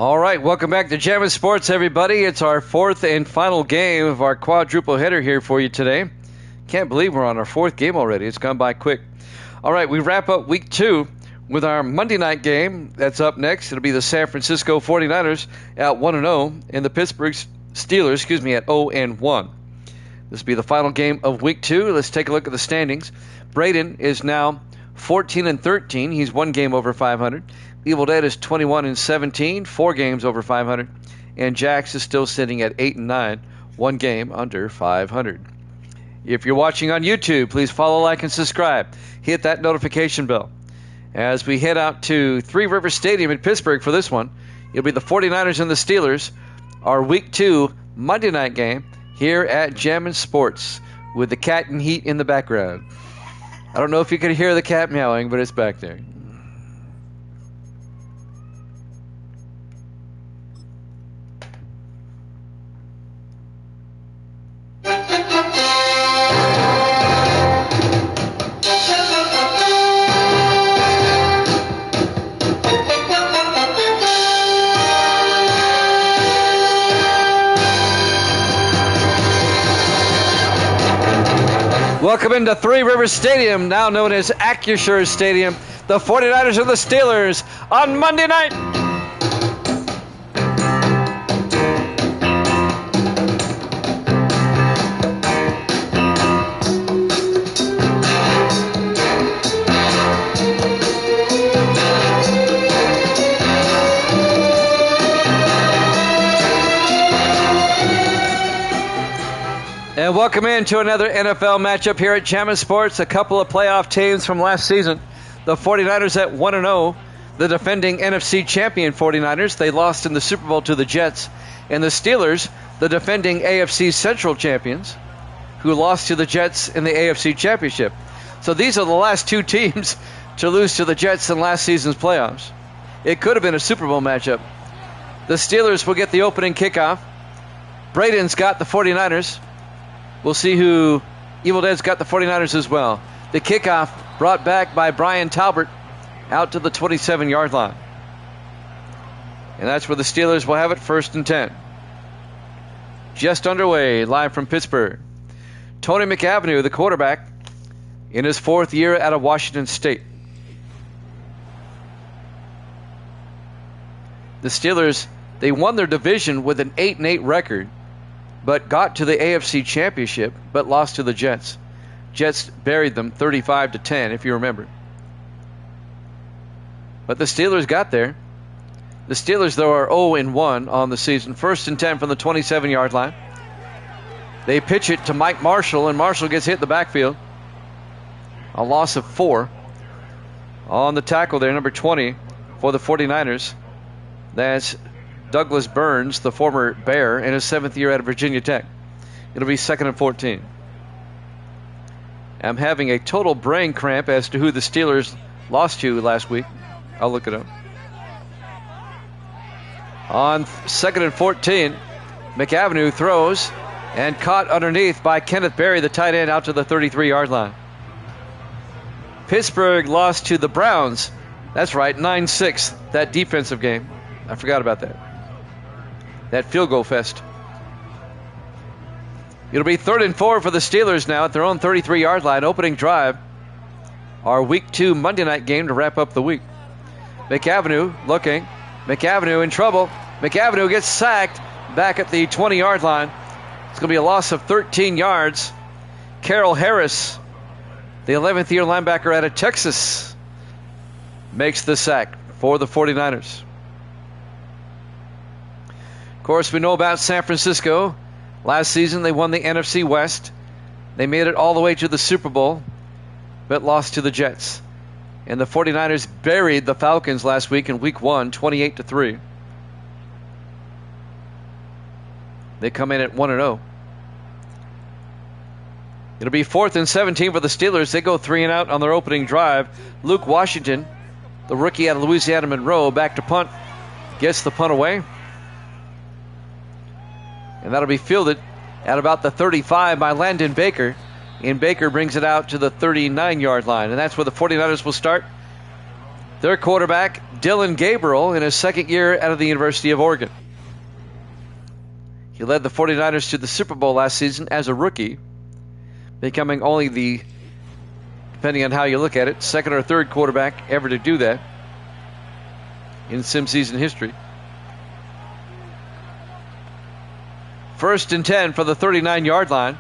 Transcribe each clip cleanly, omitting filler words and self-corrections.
All right, welcome back to Jammin' Sports, everybody. It's our fourth and final game of our quadruple header here for you today. Can't believe we're on our fourth game already. It's gone by quick. All right, we wrap up week 2 with our Monday night game. That's up next. It'll be the San Francisco 49ers at 1-0 and the Pittsburgh Steelers, at 0-1. This will be the final game of week 2. Let's take a look at the standings. Braden is now 14-13. He's one game over 500. Evil Dead is 21-17, 4 games over 500. And Jax is still sitting at 8-9, 1 game under 500. If you're watching on YouTube, please follow, like, and subscribe. Hit that notification bell. As we head out to Three Rivers Stadium in Pittsburgh for this one, it'll be the 49ers and the Steelers, our week 2 Monday night game here at Jammin' Sports with the cat and heat in the background. I don't know if you can hear the cat meowing, but it's back there. Welcome into Three Rivers Stadium, now known as Acrisure Stadium. The 49ers and the Steelers on Monday night. And welcome into another NFL matchup here at Jammin' Sports. A couple of playoff teams from last season. The 49ers at 1-0, the defending NFC champion 49ers. They lost in the Super Bowl to the Jets. And the Steelers, the defending AFC Central champions, who lost to the Jets in the AFC Championship. So these are the last 2 teams to lose to the Jets in last season's playoffs. It could have been a Super Bowl matchup. The Steelers will get the opening kickoff. Braden's got the 49ers. We'll see who Evil Dead's got the 49ers as well. The kickoff brought back by Brian Talbert out to the 27-yard line. And that's where the Steelers will have it, 1st and 10. Just underway, live from Pittsburgh. Tony McAvenue, the quarterback, in his 4th year out of Washington State. The Steelers, they won their division with an 8-8 record, but got to the AFC Championship, but lost to the Jets. Jets buried them 35-10, if you remember. But the Steelers got there. The Steelers, though, are 0-1 on the season. 1st and 10 from the 27-yard line. They pitch it to Mike Marshall, and Marshall gets hit in the backfield. A loss of 4. On the tackle there, number 20 for the 49ers. That's Douglas Burns, the former Bear, in his 7th year out of Virginia Tech. It'll be 2nd and 14. I'm having a total brain cramp as to who the Steelers lost to last week. I'll look it up. On 2nd and 14, McAvenue throws and caught underneath by Kenneth Berry, the tight end, out to the 33-yard line. Pittsburgh lost to the Browns. That's right, 9-6, that defensive game. I forgot about that. That field goal fest. It'll be 3rd and 4 for the Steelers now at their own 33-yard line. Opening drive. Our week 2 Monday night game to wrap up the week. McAvenue looking. McAvenue in trouble. McAvenue gets sacked back at the 20-yard line. It's going to be a loss of 13 yards. Carroll Harris, the 11th year linebacker out of Texas, makes the sack for the 49ers. Of course, we know about San Francisco. Last season, they won the NFC West. They made it all the way to the Super Bowl, but lost to the Jets. And the 49ers buried the Falcons last week in Week 1, 28-3. They come in at 1-0. It'll be 4th and 17 for the Steelers. They go 3 and out on their opening drive. Luke Washington, the rookie out of Louisiana Monroe, back to punt. Gets the punt away. And that'll be fielded at about the 35 by Landon Baker. And Baker brings it out to the 39-yard line. And that's where the 49ers will start. Their quarterback, Dylan Gabriel in his second year out of the University of Oregon. He led the 49ers to the Super Bowl last season as a rookie, becoming only the, depending on how you look at it, second or third quarterback ever to do that in sim season history. 1st and 10 for the 39-yard line.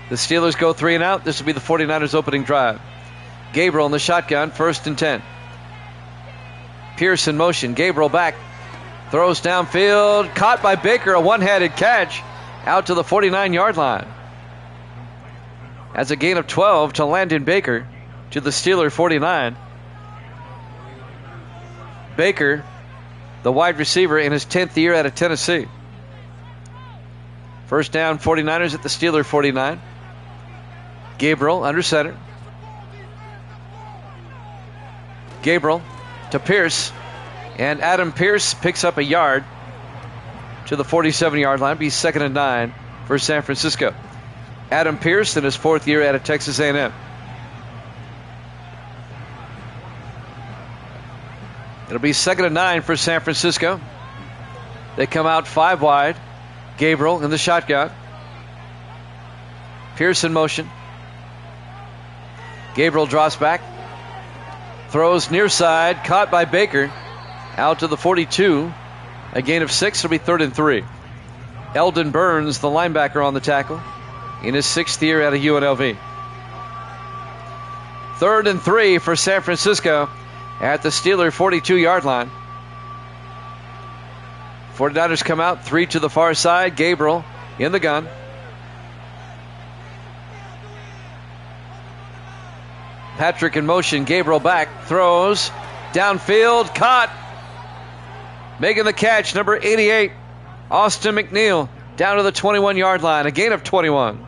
The Steelers go 3 and out. This will be the 49ers opening drive. Gabriel in the shotgun, 1st and 10. Pierce in motion. Gabriel back. Throws downfield. Caught by Baker. A one-handed catch out to the 49-yard line. That's a gain of 12 to Landon Baker to the Steeler 49. Baker, the wide receiver in his 10th year out of Tennessee. First down, 49ers at the Steeler 49. Gabriel under center. Gabriel to Pierce. And Adam Pierce picks up a yard to the 47-yard line. Be 2nd and 9 for San Francisco. Adam Pierce in his 4th year out of Texas A&M. It'll be 2nd and 9 for San Francisco. They come out 5 wide. Gabriel in the shotgun. Pierce in motion. Gabriel drops back. Throws near side. Caught by Baker. Out to the 42. A gain of 6. It'll be 3rd and 3. Eldon Burns, the linebacker, on the tackle in his 6th year out of UNLV. 3rd and 3 for San Francisco at the Steeler 42-yard line. 49ers come out 3 to the far side. Gabriel in the gun. Patrick in motion. Gabriel back. Throws. Downfield. Caught. Making the catch, number 88, Austin McNeil, down to the 21-yard line. A gain of 21.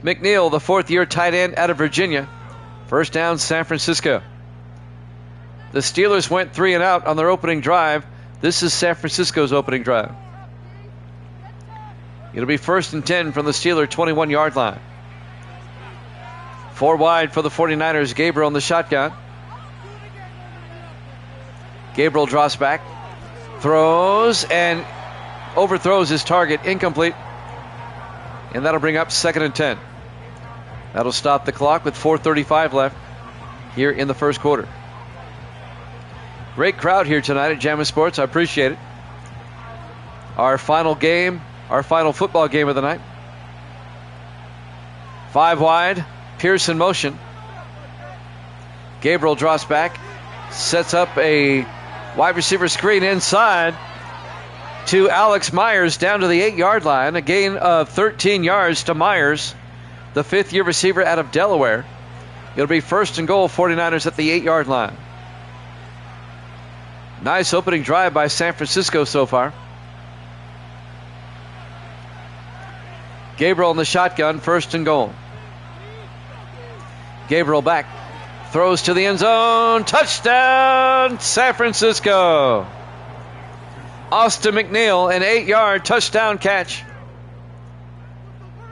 McNeil, the 4th-year tight end out of Virginia. First down, San Francisco. The Steelers went 3 and out on their opening drive. This is San Francisco's opening drive. It'll be 1st and 10 from the Steeler 21-yard line. 4 wide for the 49ers. Gabriel in the shotgun. Gabriel drops back. Throws and overthrows his target. Incomplete. And that'll bring up 2nd and 10. That'll stop the clock with 4:35 left here in the first quarter. Great crowd here tonight at Jammin' Sports. I appreciate it. Our final game, our final football game of the night. 5 wide. Pierce in motion. Gabriel drops back. Sets up a wide receiver screen inside to Alex Myers down to the 8-yard line. A gain of 13 yards to Myers, the 5th-year receiver out of Delaware. It'll be 1st and goal, 49ers at the 8-yard line. Nice opening drive by San Francisco so far. Gabriel in the shotgun, 1st and goal. Gabriel back. Throws to the end zone. Touchdown, San Francisco. Austin McNeil, an 8-yard touchdown catch.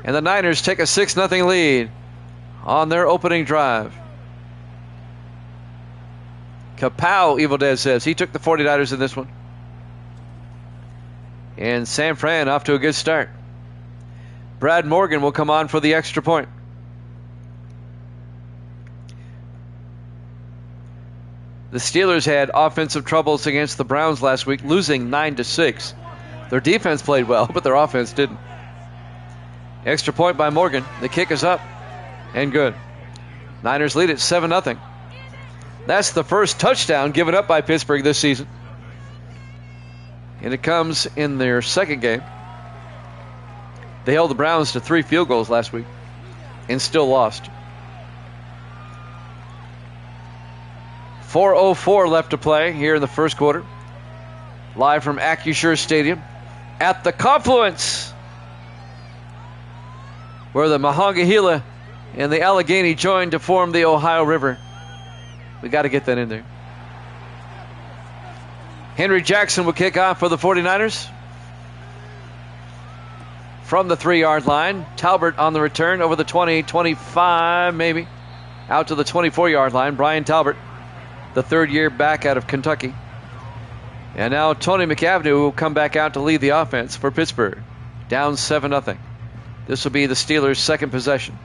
And the Niners take a 6-0 lead on their opening drive. Kapow, Evil Dead says. He took the 49ers in this one. And San Fran off to a good start. Brad Morgan will come on for the extra point. The Steelers had offensive troubles against the Browns last week, losing 9-6. Their defense played well, but their offense didn't. Extra point by Morgan. The kick is up and good. Niners lead at 7-0. That's the first touchdown given up by Pittsburgh this season. And it comes in their second game. They held the Browns to 3 field goals last week and still lost. 4:04 left to play here in the first quarter. Live from Acrisure Stadium at the confluence where the Monongahela and the Allegheny join to form the Ohio River. We got to get that in there. Henry Jackson will kick off for the 49ers. From the 3-yard line. Talbert on the return over the 20, 25 maybe. out to the 24-yard line. Brian Talbot, the third-year back out of Kentucky. And now Tony McAvenue will come back out to lead the offense for Pittsburgh. Down 7-0. This will be the Steelers' second possession.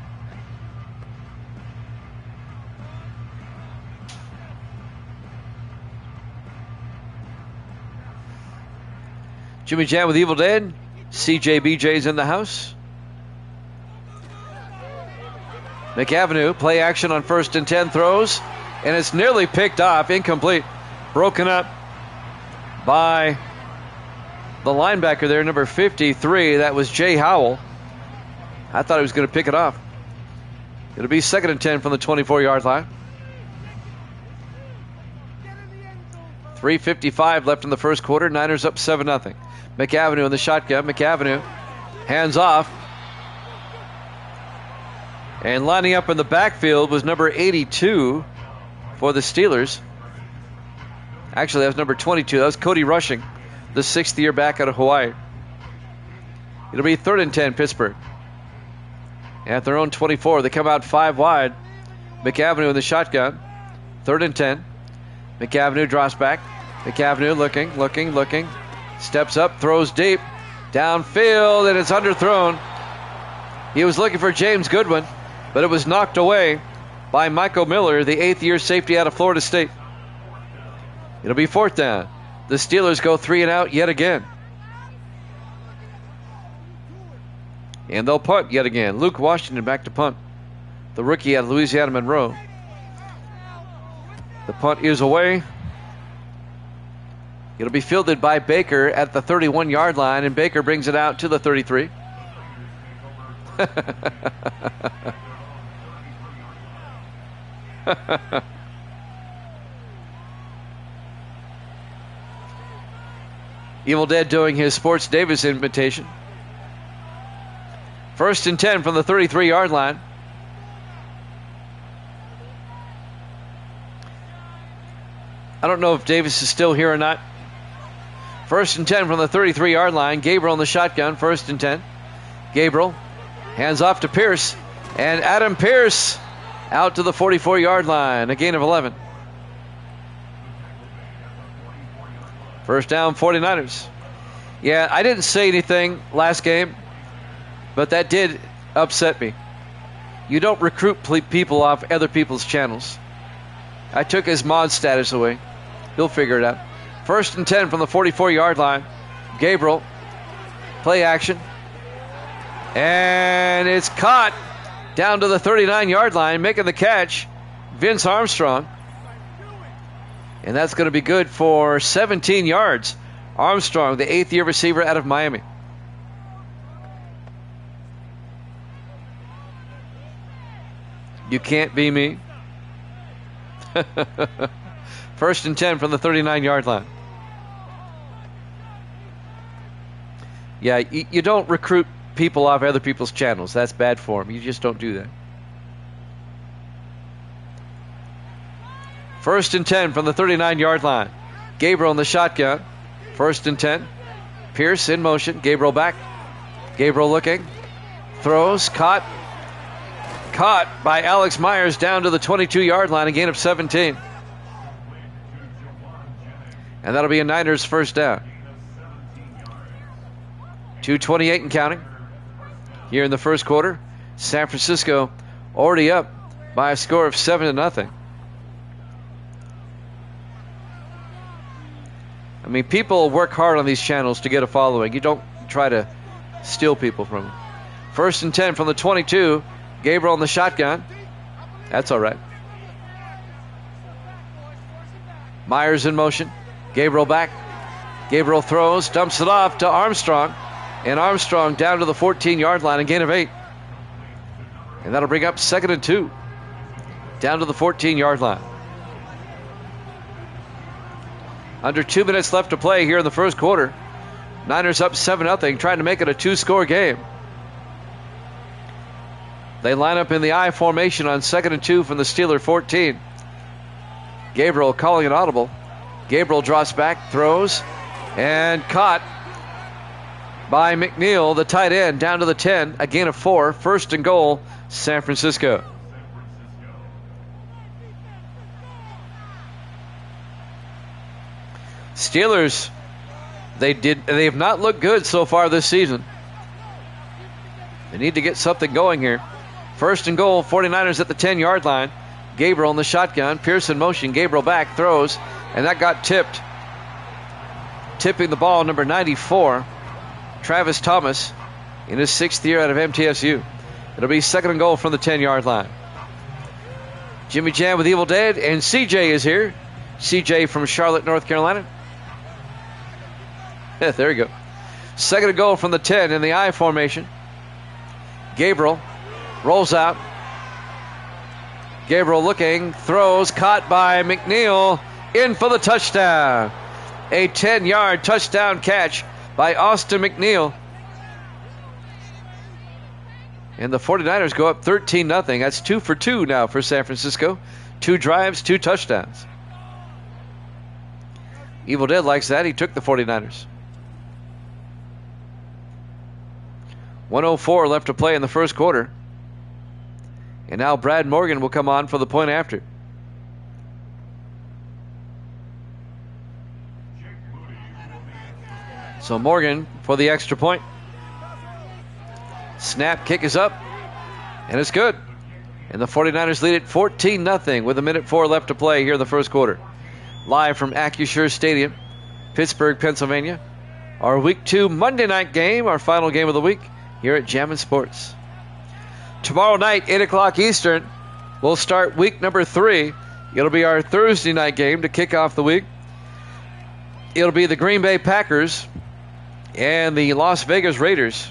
Jimmy Jam with Evil Dead. CJBJ's in the house. McAvenue, play action on 1st and 10, throws, and it's nearly picked off, incomplete. Broken up by the linebacker there, number 53. That was Jay Howell. I thought he was going to pick it off. It'll be 2nd and 10 from the 24-yard line. 3:55 left in the first quarter. Niners up 7-0. McAvenue in the shotgun. McAvenue hands off. And lining up in the backfield was number 82 for the Steelers. Actually, that was number 22. That was Cody Rushing, the 6th-year back out of Hawaii. It'll be 3rd and 10, Pittsburgh. At their own 24, they come out 5 wide. McAvenue in the shotgun. 3rd and 10. McAvenue drops back. McAvenue looking. Steps up, throws deep. Downfield, and it's underthrown. He was looking for James Goodwin, but it was knocked away by Michael Miller, the 8th-year safety out of Florida State. It'll be 4th down. The Steelers go 3 and out yet again. And they'll punt yet again. Luke Washington back to punt. The rookie out of Louisiana Monroe. The punt is away. It'll be fielded by Baker at the 31-yard line, and Baker brings it out to the 33. Evil Dead doing his Sports Davis invitation. 1st and 10 from the 33-yard line. I don't know if Davis is still here or not. 1st and 10 from the 33-yard line. Gabriel in the shotgun. 1st and 10. Gabriel hands off to Pierce. And Adam Pierce out to the 44-yard line. A gain of 11. First down, 49ers. Yeah, I didn't say anything last game, but that did upset me. You don't recruit people off other people's channels. I took his mod status away. He'll figure it out. 1st and 10 from the 44-yard line. Gabriel, play action. And it's caught down to the 39-yard line, making the catch, Vince Armstrong. And that's going to be good for 17 yards. Armstrong, the 8th-year receiver out of Miami. You can't be me. 1st and 10 from the 39-yard line. Yeah, you don't recruit people off other people's channels. That's bad form. You just don't do that. 1st and 10 from the 39-yard line. Gabriel in the shotgun. 1st and 10. Pierce in motion. Gabriel back. Gabriel looking. Throws. Caught. Caught by Alex Myers down to the 22-yard line. A gain of 17. And that'll be a Niners first down. 2:28 and counting. Here in the first quarter. San Francisco already up by a score of 7-0. I mean, people work hard on these channels to get a following. You don't try to steal people from them. 1st and 10 from the 22. Gabriel in the shotgun. That's all right. Myers in motion. Gabriel back. Gabriel throws, dumps it off to Armstrong. And Armstrong down to the 14-yard line, a gain of 8. And that'll bring up 2nd and 2. Down to the 14-yard line. Under 2 minutes left to play here in the first quarter. Niners up 7-0, trying to make it a 2-score game. They line up in the I formation on 2nd and 2 from the Steeler 14. Gabriel calling an audible. Gabriel drops back, throws, and caught by McNeil, the tight end, down to the 10. A gain of 4. 1st and goal, San Francisco. Steelers, they have not looked good so far this season. They need to get something going here. First and goal, 49ers at the 10-yard line. Gabriel in the shotgun. Pearson motion. Gabriel back, throws, and that got tipped. Tipping the ball, number 94, Travis Thomas, in his 6th year out of MTSU. It'll be second and goal from the 10-yard line. Jimmy Jam with Evil Dead, and CJ is here. CJ from Charlotte, North Carolina. Yeah, there you go. Second and goal from the 10 in the I formation. Gabriel rolls out. Gabriel looking, throws, caught by McNeil, in for the touchdown. A 10-yard touchdown catch by Austin McNeil. And the 49ers go up 13-0. That's 2 for 2 now for San Francisco. 2 drives, 2 touchdowns. Evil Dead likes that. He took the 49ers. 1:04 left to play in the first quarter. And now Brad Morgan will come on for the point after. So Morgan for the extra point. Snap, kick is up, and it's good. And the 49ers lead it 14-0 with 1:04 left to play here in the first quarter. Live from Acrisure Stadium, Pittsburgh, Pennsylvania. Our Week 2 Monday night game, our final game of the week here at Jammin' Sports. Tomorrow night, 8 o'clock Eastern, we'll start week number 3. It'll be our Thursday night game to kick off the week. It'll be the Green Bay Packers and the Las Vegas Raiders.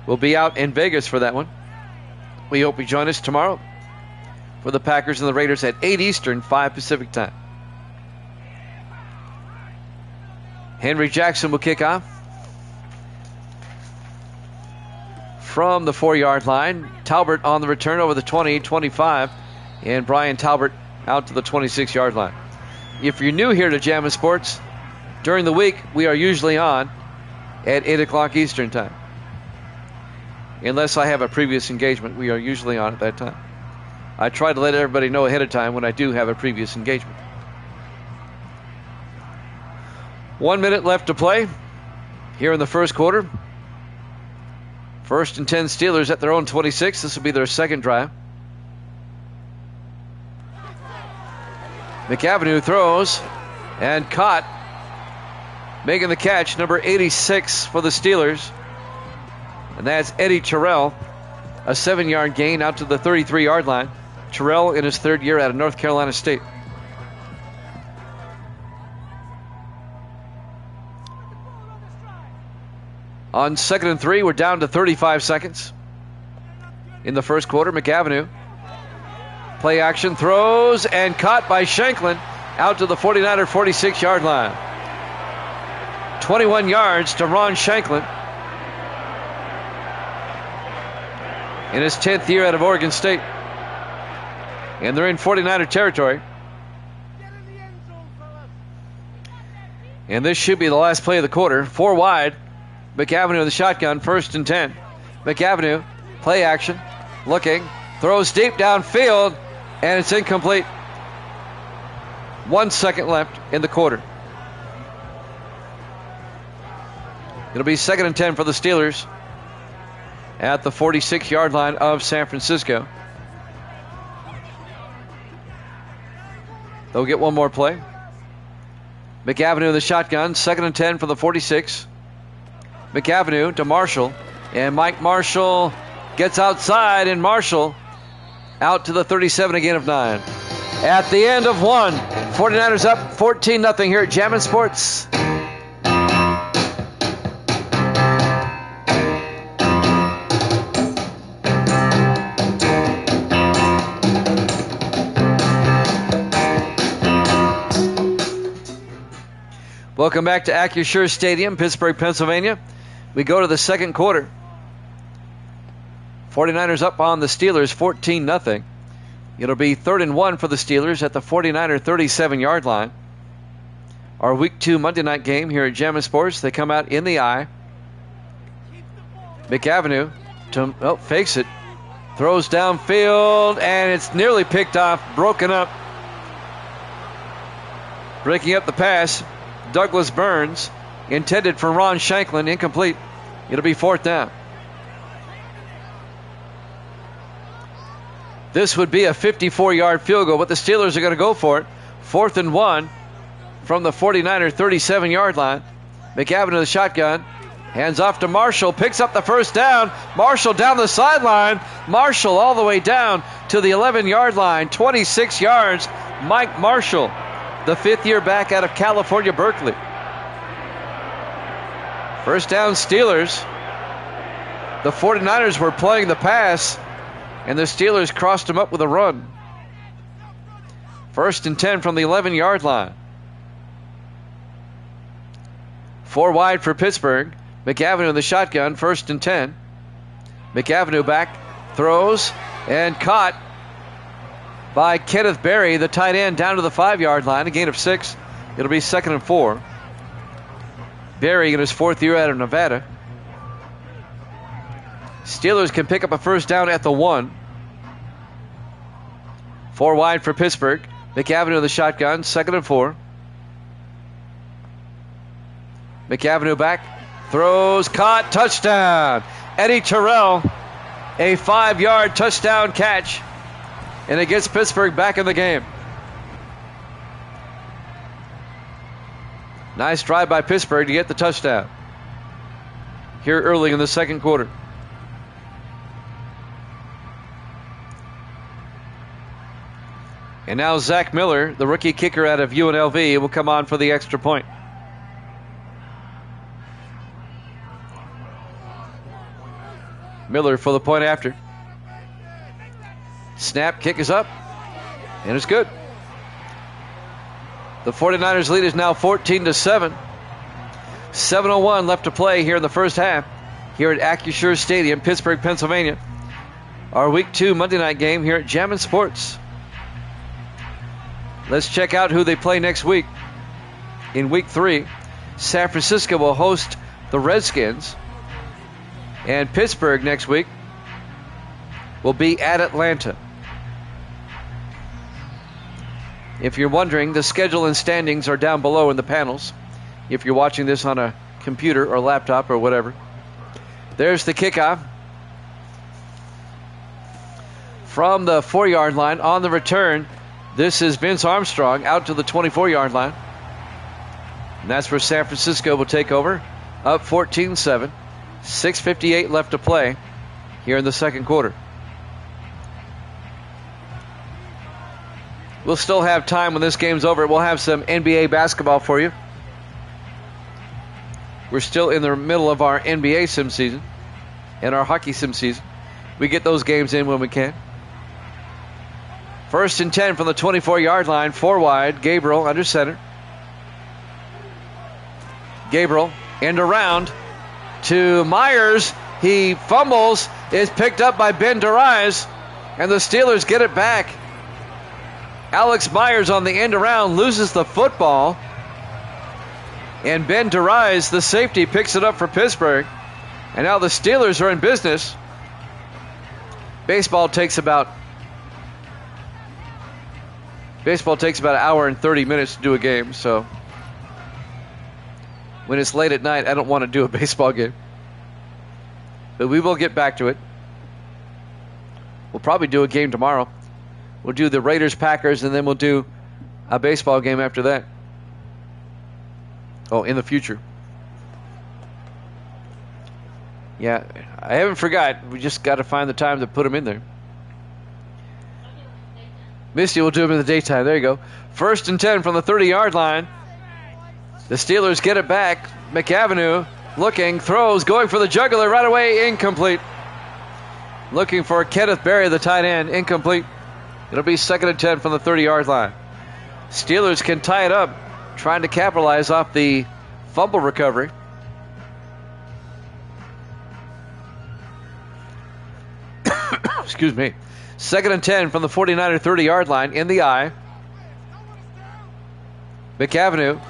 Will be out in Vegas for that one. We hope you join us tomorrow for the Packers and the Raiders at 8 Eastern, 5 Pacific time. Henry Jackson will kick off from the 4-yard line. Talbert on the return over the 20, 25, and Brian Talbert out to the 26-yard line. If you're new here to Jammin' Sports, during the week we are usually on at 8 o'clock Eastern time. Unless I have a previous engagement, we are usually on at that time. I try to let everybody know ahead of time when I do have a previous engagement. 1 minute left to play here in the first quarter. First and 10 Steelers at their own 26. This will be their second drive. McAvenue throws and caught. Making the catch, number 86 for the Steelers. And that's Eddie Terrell. A 7-yard gain out to the 33-yard line. Terrell in his 3rd year out of North Carolina State. On 2nd and 3, we're down to 35 seconds. In the first quarter, McAvenue. Play action, throws, and caught by Shanklin out to the 49er 46-yard line. 21 yards to Ron Shanklin. In his 10th year out of Oregon State. And they're in 49er territory. And this should be the last play of the quarter. 4 wide. McAvenue in the shotgun, 1st and 10. McAvenue, play action, looking, throws deep downfield, and it's incomplete. 1 second left in the quarter. It'll be 2nd and 10 for the Steelers at the 46-yard line of San Francisco. They'll get one more play. McAvenue in the shotgun, 2nd and 10 for the 46. McAvenue to Marshall, and Mike Marshall gets outside, and Marshall out to the 37, a gain of 9. At the end of 1, 49ers up 14-0 here at Jammin' Sports. Welcome back to Acrisure Stadium, Pittsburgh, Pennsylvania. We go to the second quarter. 49ers up on the Steelers 14-0. It'll be 3rd and 1 for the Steelers at the 49er 37-yard line. Our Week 2 Monday night game here at Jammin' Sports. They come out in the I. McAvenue fakes it. Throws downfield, and it's nearly picked off, broken up. Breaking up the pass, Douglas Burns, intended for Ron Shanklin, incomplete. It'll be 4th down. This would be a 54-yard field goal, but the Steelers are going to go for it. 4th and 1 from the 49er 37-yard line. McAvenue to the shotgun. Hands off to Marshall. Picks up the first down. Marshall down the sideline. Marshall all the way down to the 11-yard line. 26 yards. Mike Marshall, the 5th-year back out of California, Berkeley. First down Steelers. The 49ers were playing the pass, and the Steelers crossed them up with a run. 1st and 10 from the 11-yard line. 4 wide for Pittsburgh. McAvenue in the shotgun, 1st and 10. McAvenue back, throws, and caught by Kenneth Berry, the tight end, down to the 5-yard line, a gain of 6. It'll be 2nd and 4. Berry in his 4th year out of Nevada. Steelers can pick up a first down at the 1. 4 wide for Pittsburgh. McAvenue in the shotgun, 2nd and 4. McAvenue back, throws, caught, touchdown. Eddie Terrell, a 5-yard touchdown catch, and it gets Pittsburgh back in the game. Nice drive by Pittsburgh to get the touchdown here early in the 2nd quarter. And now Zach Miller, the rookie kicker out of UNLV, will come on for the extra point. Miller for the point after. Snap, kick is up, and it's good. The 49ers lead is now 14-7. 7:01 left to play here in the first half here at Acrisure Stadium, Pittsburgh, Pennsylvania. Our Week 2 Monday night game here at Jammin' Sports. Let's check out who they play next week. In Week 3, San Francisco will host the Redskins. And Pittsburgh next week will be at Atlanta. If you're wondering, the schedule and standings are down below in the panels. If you're watching this on a computer or laptop or whatever. There's the kickoff from the 4-yard line. On the return, this is Vince Armstrong out to the 24-yard line. And that's where San Francisco will take over, up 14-7. 6:58 left to play here in the 2nd quarter. We'll still have time when this game's over. We'll have some NBA basketball for you. We're still in the middle of our NBA sim season and our hockey sim season. We get those games in when we can. 1st and 10 from the 24-yard line. 4 wide. Gabriel under center. Gabriel end around to Myers. He fumbles, is picked up by Ben DeRise, and the Steelers get it back. Alex Myers on the end around loses the football, and Ben DeRise, the safety, picks it up for Pittsburgh, and now the Steelers are in business. Baseball takes about an hour and 30 minutes to do a game, so when it's late at night, I don't want to do a baseball game. But we will get back to it. We'll probably do a game tomorrow. We'll do the Raiders-Packers, and then we'll do a baseball game after that. Oh, in the future. Yeah, I haven't forgot. We just got to find the time to put them in there. Misty will do them in the daytime. There you go. 1st and 10 from the 30-yard line. The Steelers get it back. McAvenue looking, throws, going for the jugular right away, incomplete. Looking for Kenneth Berry, the tight end, incomplete. It'll be 2nd and 10 from the 30-yard line. Steelers can tie it up, trying to capitalize off the fumble recovery. Excuse me. 2nd and 10 from the 49er 30-yard line in the eye. McAvenue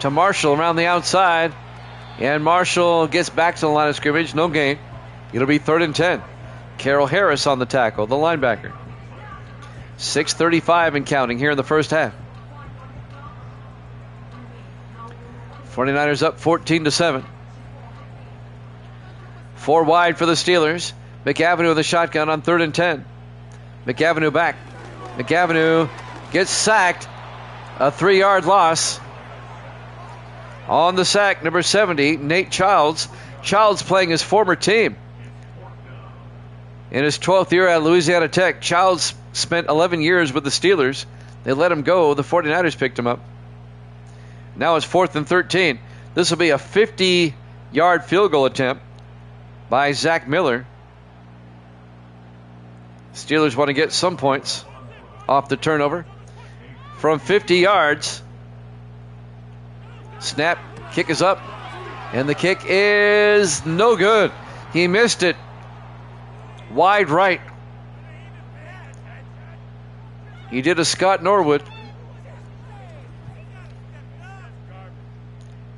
to Marshall around the outside. And Marshall gets back to the line of scrimmage. No gain. It'll be 3rd and 10. Carroll Harris on the tackle, the linebacker. 6:35 and counting here in the first half. 49ers up 14-7. 4 wide for the Steelers. McAvenue with a shotgun on 3rd and 10. McAvenue back. McAvenue gets sacked. A 3-yard loss. On the sack, number 70, Nate Childs. Childs playing his former team. In his 12th year at Louisiana Tech, Childs spent 11 years with the Steelers. They let him go. The 49ers picked him up. Now it's 4th and 13. This will be a 50-yard field goal attempt by Zach Miller. Steelers want to get some points off the turnover. From 50 yards. Snap, kick is up, and the kick is no good. He missed it. Wide right. He did a Scott Norwood.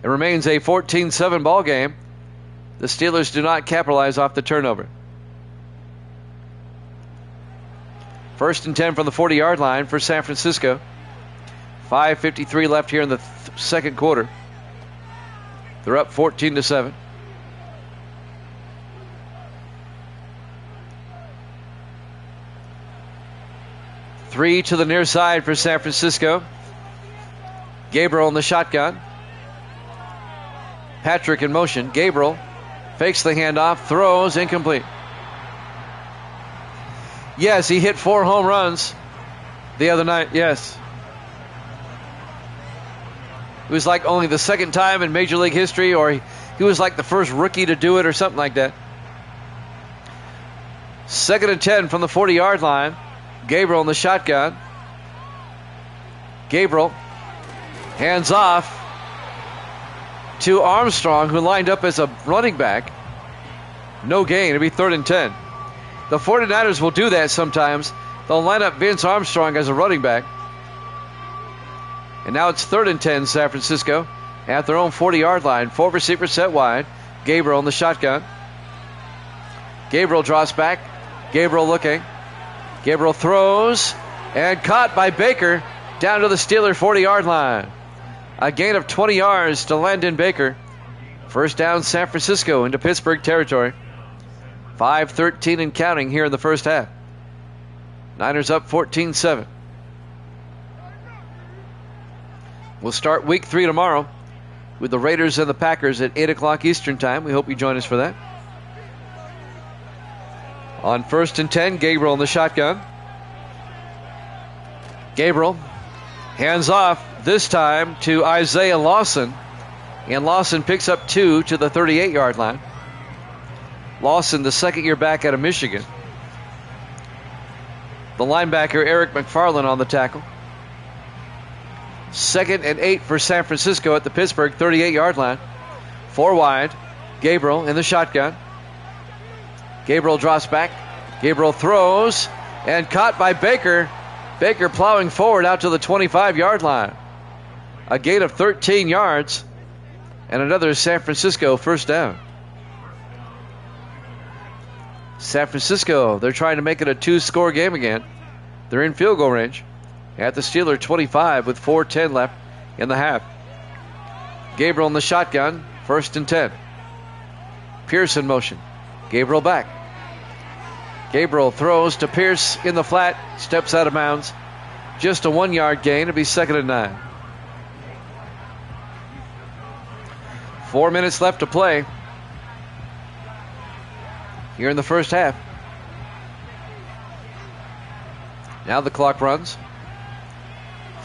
It remains a 14-7 ball game. The Steelers do not capitalize off the turnover. 1st and 10 from the 40-yard line for San Francisco. 5:53 left here in the second quarter. They're up 14-7. Three to the near side for San Francisco. Gabriel in the shotgun. Patrick in motion. Gabriel fakes the handoff, throws, incomplete. Yes, he hit 4 home runs the other night, yes. It was like only the second time in Major League history, or he was like the first rookie to do it or something like that. 2nd and 10 from the 40-yard line. Gabriel in the shotgun. Gabriel hands off to Armstrong, who lined up as a running back. No gain. It'll be 3rd and 10. The 49ers will do that sometimes. They'll line up Vince Armstrong as a running back. And now it's 3rd and 10, San Francisco, at their own 40-yard line. 4 receivers set wide. Gabriel in the shotgun. Gabriel draws back. Gabriel looking. Gabriel throws and caught by Baker down to the Steeler 40-yard line. A gain of 20 yards to Landon Baker. First down, San Francisco into Pittsburgh territory. 5:13 and counting here in the first half. Niners up 14-7. We'll start week 3 tomorrow with the Raiders and the Packers at 8 o'clock Eastern time. We hope you join us for that. On 1st and 10, Gabriel in the shotgun. Gabriel hands off this time to Isaiah Lawson. And Lawson picks up 2 to the 38-yard line. Lawson, the second-year back out of Michigan. The linebacker, Eric McFarland, on the tackle. 2nd and 8 for San Francisco at the Pittsburgh 38-yard line. 4 wide. Gabriel in the shotgun. Gabriel drops back. Gabriel throws and caught by Baker. Baker plowing forward out to the 25-yard line. A gain of 13 yards and another San Francisco first down. San Francisco, they're trying to make it a 2-score game again. They're in field goal range at the Steeler 25 with 4:10 left in the half. Gabriel in the shotgun, 1st and 10. Pierce in motion. Gabriel back. Gabriel throws to Pierce in the flat, steps out of bounds. Just a 1-yard gain. It'll be 2nd and 9. 4 minutes left to play here in the first half. Now the clock runs.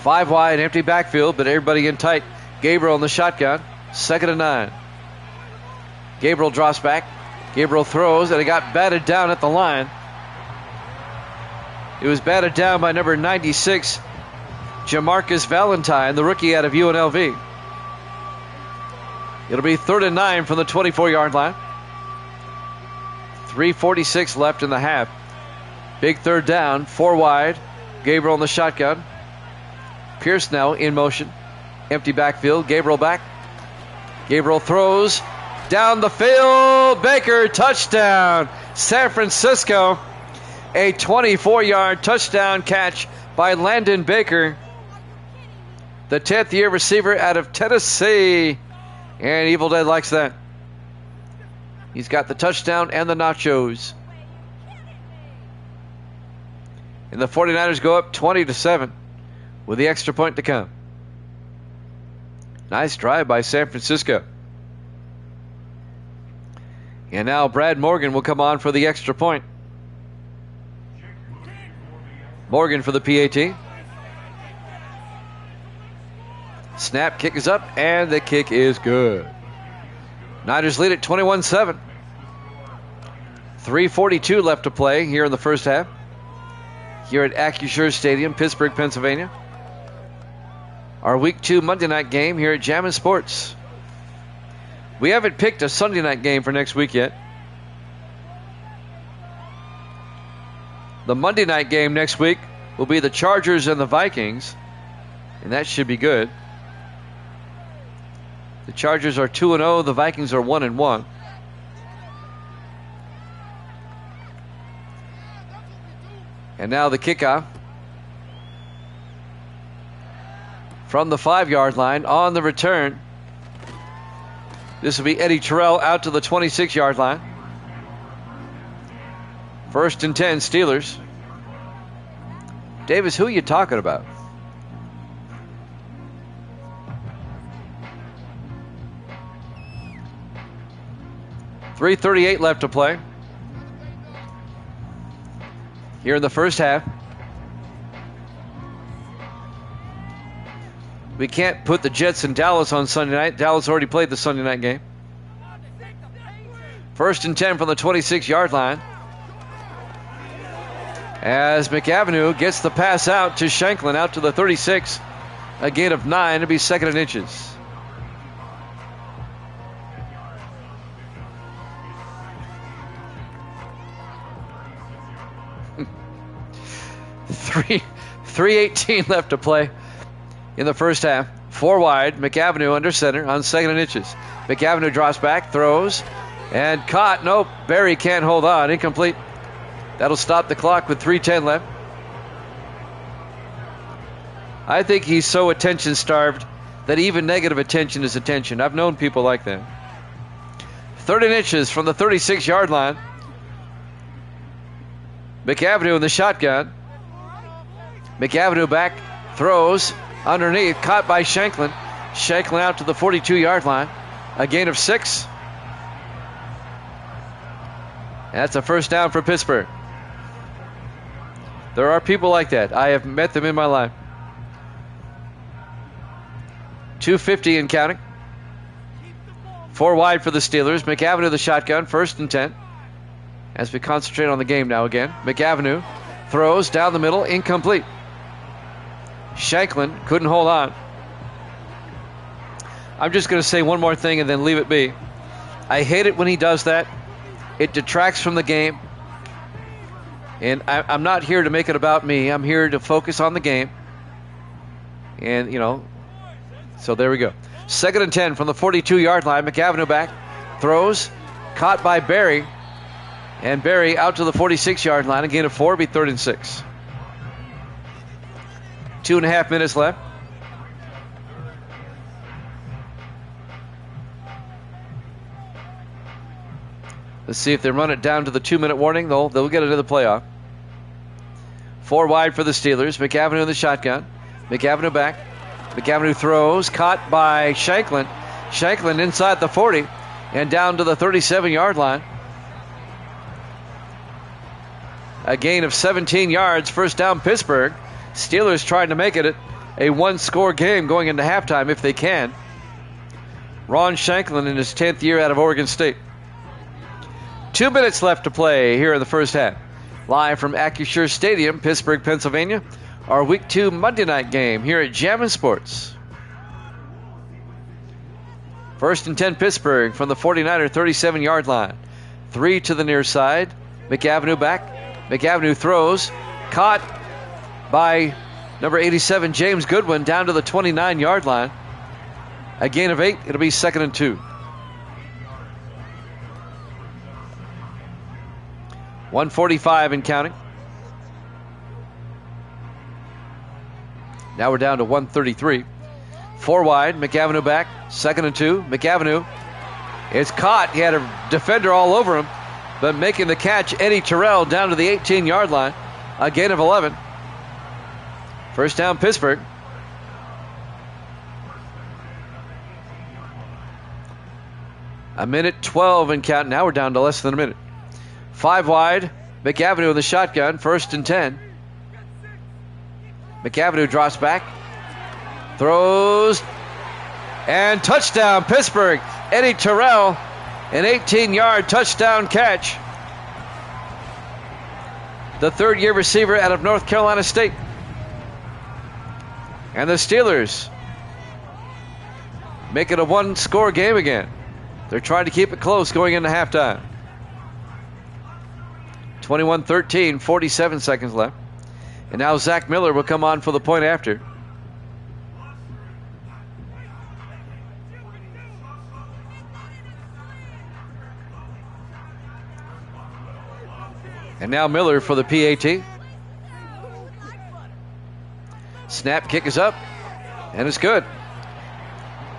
5 wide, empty backfield, but everybody in tight. Gabriel in the shotgun, 2nd and 9. Gabriel drops back. Gabriel throws, and it got batted down at the line. It was batted down by number 96, Jamarcus Valentine, the rookie out of UNLV. It'll be 3rd and 9 from the 24-yard line. 3:46 left in the half. Big 3rd down, 4 wide. Gabriel in the shotgun. Pierce now in motion. Empty backfield. Gabriel back. Gabriel throws down the field. Baker, touchdown. San Francisco. A 24-yard touchdown catch by Landon Baker, the 10th-year receiver out of Tennessee. And Evil Dead likes that. He's got the touchdown and the nachos. And the 49ers go up 20-7 with the extra point to come. Nice drive by San Francisco. And now Brad Morgan will come on for the extra point. Morgan for the PAT. Snap, kick is up, and the kick is good. Niners lead at 21-7. 3:42 left to play here in the first half. Here at Acrisure Stadium, Pittsburgh, Pennsylvania. Our Week 2 Monday night game here at Jammin' Sports. We haven't picked a Sunday night game for next week yet. The Monday night game next week will be the Chargers and the Vikings, and that should be good. The Chargers are 2-0, the Vikings are 1-1. And now the kickoff from the 5-yard line on the return. This will be Eddie Terrell out to the 26-yard line. 1st and 10, Steelers. Davis, who are you talking about? .338 left to play here in the first half. We can't put the Jets in Dallas on Sunday night. Dallas already played the Sunday night game. 1st and 10 from the 26-yard line. As McAvenue gets the pass out to Shanklin out to the 36. A gain of 9. It'll be 2nd and inches. .318 left to play in the first half. 4 wide. McAvenue under center on 2nd and inches. McAvenue drops back, throws, and caught. Nope. Barry can't hold on. Incomplete. That'll stop the clock with 3:10 left. I think he's so attention starved that even negative attention is attention. I've known people like that. 3rd and inches from the 36-yard line. McAvenue in the shotgun. McAvenue back, throws, underneath, caught by Shanklin. Shanklin out to the 42-yard line. A gain of 6. And that's a first down for Pittsburgh. There are people like that. I have met them in my life. 2:50 and counting. 4 wide for the Steelers. McAvenue the shotgun, 1st and 10. As we concentrate on the game now again. McAvenue throws down the middle, incomplete. Shanklin couldn't hold on. I'm just going to say one more thing and then leave it be. I hate it when he does that. It detracts from the game. And I'm not here to make it about me. I'm here to focus on the game. And, so there we go. 2nd and 10 from the 42-yard line. McAvenue back, throws, caught by Barry. And Barry out to the 46-yard line. A gain of 4, be 3rd and 6. 2.5 minutes left. Let's see if they run it down to the 2-minute warning. They'll get it to the playoff. 4 wide for the Steelers. McAvenue in the shotgun. McAvenue back. McAvenue throws. Caught by Shanklin. Shanklin inside the 40 and down to the 37-yard line. A gain of 17 yards. First down, Pittsburgh. Steelers trying to make it a one-score game going into halftime if they can. Ron Shanklin in his 10th year out of Oregon State. 2 minutes left to play here in the first half. Live from Acrisure Stadium, Pittsburgh, Pennsylvania. Our Week 2 Monday night game here at Jammin' Sports. 1st and 10 Pittsburgh from the 49er 37-yard line. 3 to the near side. McAvenue back. McAvenue throws. Caught by number 87, James Goodwin, down to the 29-yard line. A gain of 8. It'll be 2nd and 2. 1:45 and counting. Now we're down to 1:33. 4 wide. McAvenue back. 2nd and 2. McAvenue is caught. He had a defender all over him, but making the catch, Eddie Terrell down to the 18-yard line. A gain of 11. First down, Pittsburgh. A minute 12 and counting. Now we're down to less than a minute. 5 wide. McAvenue in the shotgun. 1st and 10. McAvenue drops back. Throws. And touchdown, Pittsburgh. Eddie Terrell, an 18-yard touchdown catch. The 3rd-year receiver out of North Carolina State. And the Steelers make it a 1-score game again. They're trying to keep it close going into halftime. 21-13, 47 seconds left. And now Zach Miller will come on for the point after. And now Miller for the PAT. Snap, kick is up, and it's good.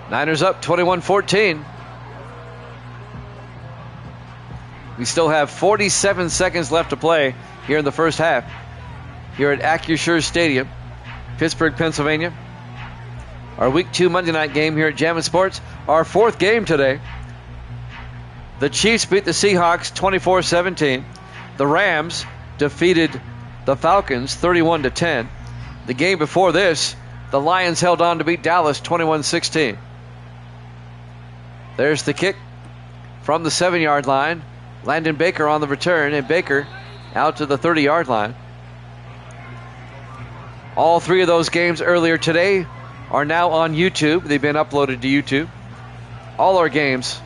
Niners up 21-14. We still have 47 seconds left to play here in the first half. Here at Acrisure Stadium, Pittsburgh, Pennsylvania. Our Week 2 Monday night game here at Jammin' Sports. Our 4th game today. The Chiefs beat the Seahawks 24-17. The Rams defeated the Falcons 31-10. The game before this, the Lions held on to beat Dallas 21-16. There's the kick from the 7-yard line. Landon Baker on the return, and Baker out to the 30-yard line. All 3 of those games earlier today are now on YouTube. They've been uploaded to YouTube. All our games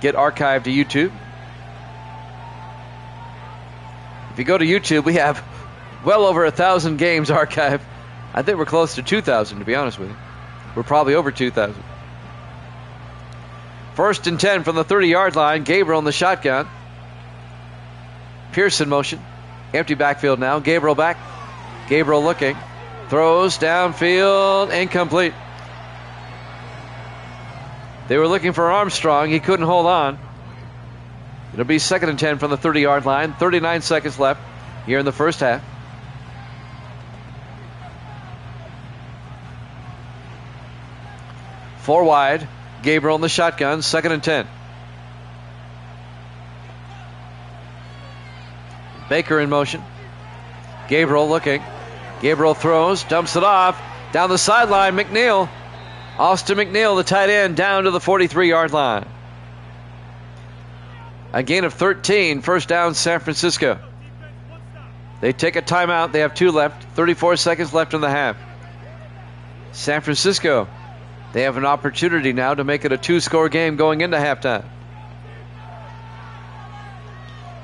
get archived to YouTube. If you go to YouTube, we have well over 1,000 games archived. I think we're close to 2,000, to be honest with you. We're probably over 2,000. 1st and 10 from the 30-yard line. Gabriel in the shotgun. Pearson motion. Empty backfield now. Gabriel back. Gabriel looking. Throws downfield. Incomplete. They were looking for Armstrong. He couldn't hold on. It'll be 2nd and 10 from the 30-yard line. 39 seconds left here in the first half. Four wide. Gabriel in the shotgun. 2nd and 10. Baker in motion. Gabriel looking. Gabriel throws. Dumps it off. Down the sideline. McNeil. Austin McNeil, the tight end, down to the 43-yard line. A gain of 13. First down, San Francisco. They take a timeout. They have 2 left. 34 seconds left in the half. San Francisco, they have an opportunity now to make it a 2-score game going into halftime.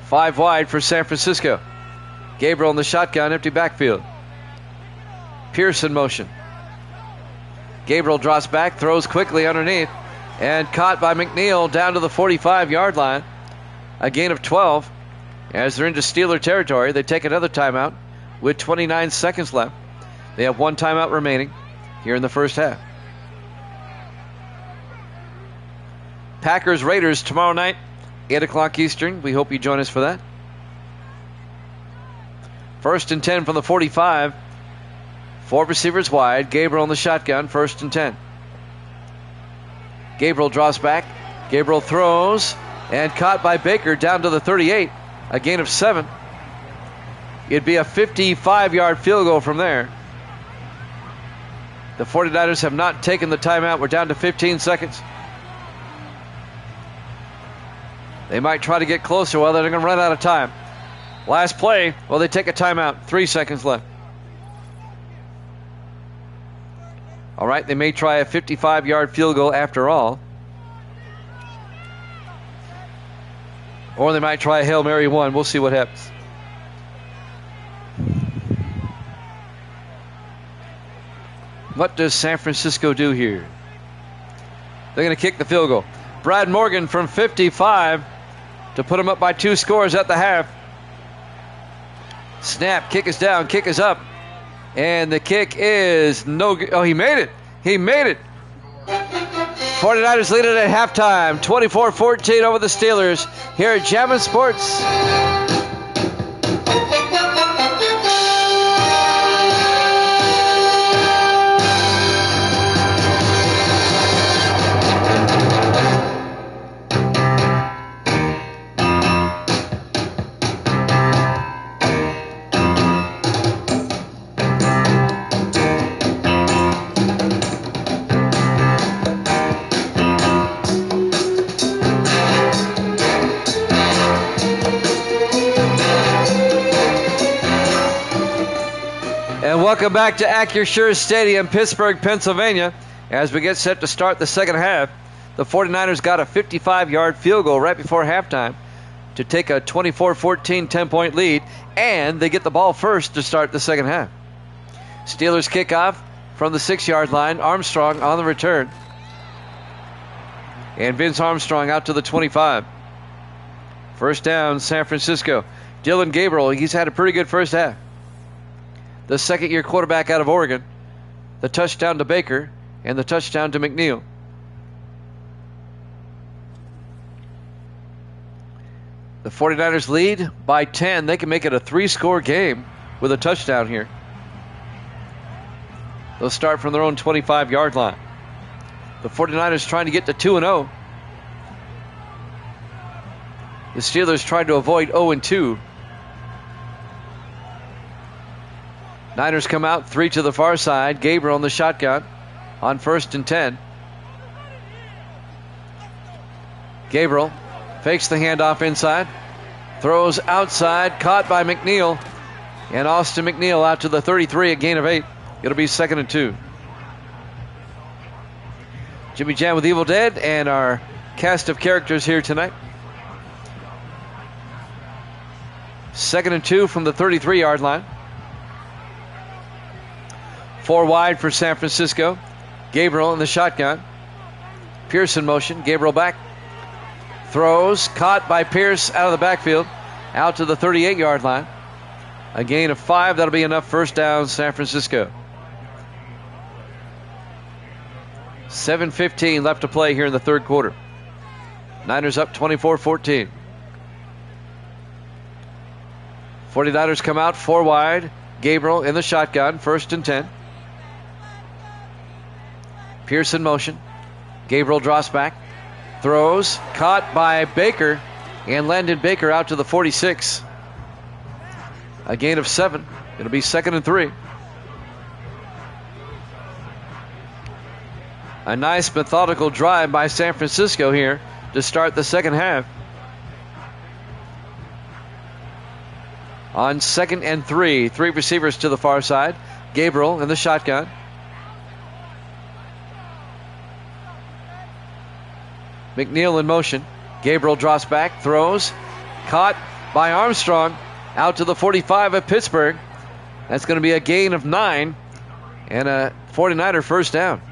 5 wide for San Francisco. Gabriel in the shotgun, empty backfield. Pearson motion. Gabriel drops back, throws quickly underneath, and caught by McNeil down to the 45-yard line. A gain of 12. As they're into Steeler territory, they take another timeout with 29 seconds left. They have 1 timeout remaining here in the first half. Packers-Raiders tomorrow night, 8 o'clock Eastern. We hope you join us for that. 1st and 10 from the 45. 4 receivers wide. Gabriel in the shotgun. 1st and 10. Gabriel draws back. Gabriel throws. And caught by Baker down to the 38. A gain of 7. It'd be a 55-yard field goal from there. The 49ers have not taken the timeout. We're down to 15 seconds. They might try to get closer. Well, they're going to run out of time. Last play. Well, they take a timeout. 3 seconds left. All right, they may try a 55-yard field goal after all. Or they might try a Hail Mary 1. We'll see what happens. What does San Francisco do here? They're going to kick the field goal. Brad Morgan from 55 to put them up by 2 scores at the half. Snap, kick is down, kick is up. And the kick is no good. Oh, he made it. He made it. 49ers lead it at halftime, 24-14 over the Steelers here at Jammin' Sports. Welcome back to Acrisure Stadium, Pittsburgh, Pennsylvania. As we get set to start the second half, the 49ers got a 55-yard field goal right before halftime to take a 24-14 10-point lead, and they get the ball first to start the second half. Steelers kickoff from the 6-yard line. Armstrong on the return. And Vince Armstrong out to the 25. First down, San Francisco. Dylan Gabriel, he's had a pretty good first half. The second-year quarterback out of Oregon. The touchdown to Baker and the touchdown to McNeil. The 49ers lead by 10. They can make it a 3-score game with a touchdown here. They'll start from their own 25-yard line. The 49ers trying to get to 2-0. The Steelers trying to avoid 0-2. Niners come out 3 to the far side. Gabriel in the shotgun on 1st and 10. Gabriel fakes the handoff inside. Throws outside. Caught by McNeil. And Austin McNeil out to the 33, a gain of 8. It'll be 2nd and 2. Jimmy Jam with Evil Dead and our cast of characters here tonight. 2nd and 2 from the 33-yard line. 4 wide for San Francisco. Gabriel in the shotgun. Pierce in motion. Gabriel back. Throws. Caught by Pierce out of the backfield. Out to the 38-yard line. A gain of 5. That'll be enough. First down, San Francisco. 7:15 left to play here in the third quarter. Niners up 24-14. 49ers come out 4 wide. Gabriel in the shotgun. 1st and 10. Pierce in motion. Gabriel drops back. Throws. Caught by Baker. And Landon Baker out to the 46. A gain of 7. It'll be 2nd and 3. A nice methodical drive by San Francisco here to start the second half. On 2nd and 3. 3 receivers to the far side. Gabriel in the shotgun. McNeil in motion. Gabriel drops back, throws. Caught by Armstrong out to the 45 of Pittsburgh. That's going to be a gain of 9 and a 49er first down.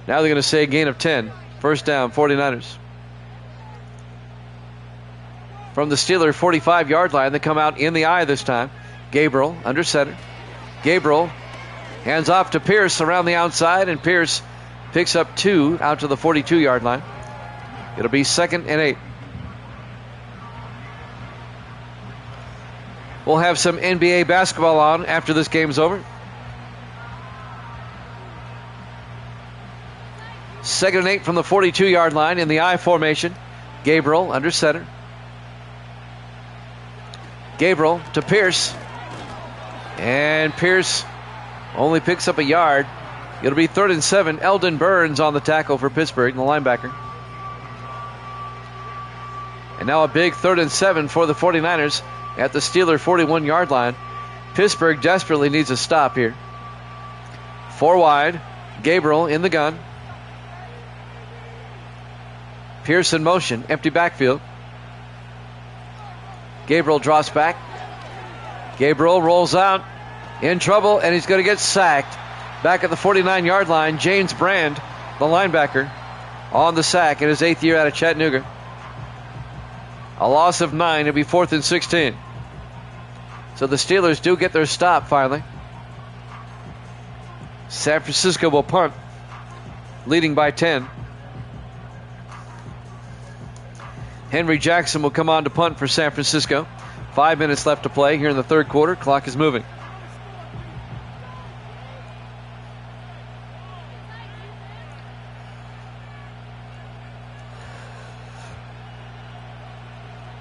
Now they're going to say a gain of 10. First down, 49ers. From the Steeler 45-yard line, they come out in the eye this time. Gabriel under center. Gabriel hands off to Pierce around the outside, and Pierce picks up 2 out to the 42-yard line. It'll be 2nd and 8. We'll have some NBA basketball on after this game's over. 2nd and 8 from the 42-yard line in the I formation. Gabriel under center. Gabriel to Pierce. And Pierce only picks up a yard. It'll be 3rd and 7. Eldon Burns on the tackle for Pittsburgh, the linebacker. And now a big 3rd and 7 for the 49ers at the Steeler 41-yard line. Pittsburgh desperately needs a stop here. 4 wide. Gabriel in the gun. Pierce in motion. Empty backfield. Gabriel drops back. Gabriel rolls out. In trouble, and he's going to get sacked. Back at the 49-yard line, James Brand, the linebacker, on the sack in his 8th year out of Chattanooga. A loss of 9. It'll be 4th and 16. So the Steelers do get their stop finally. San Francisco will punt, leading by 10. Henry Jackson will come on to punt for San Francisco. 5 minutes left to play here in the third quarter. Clock is moving.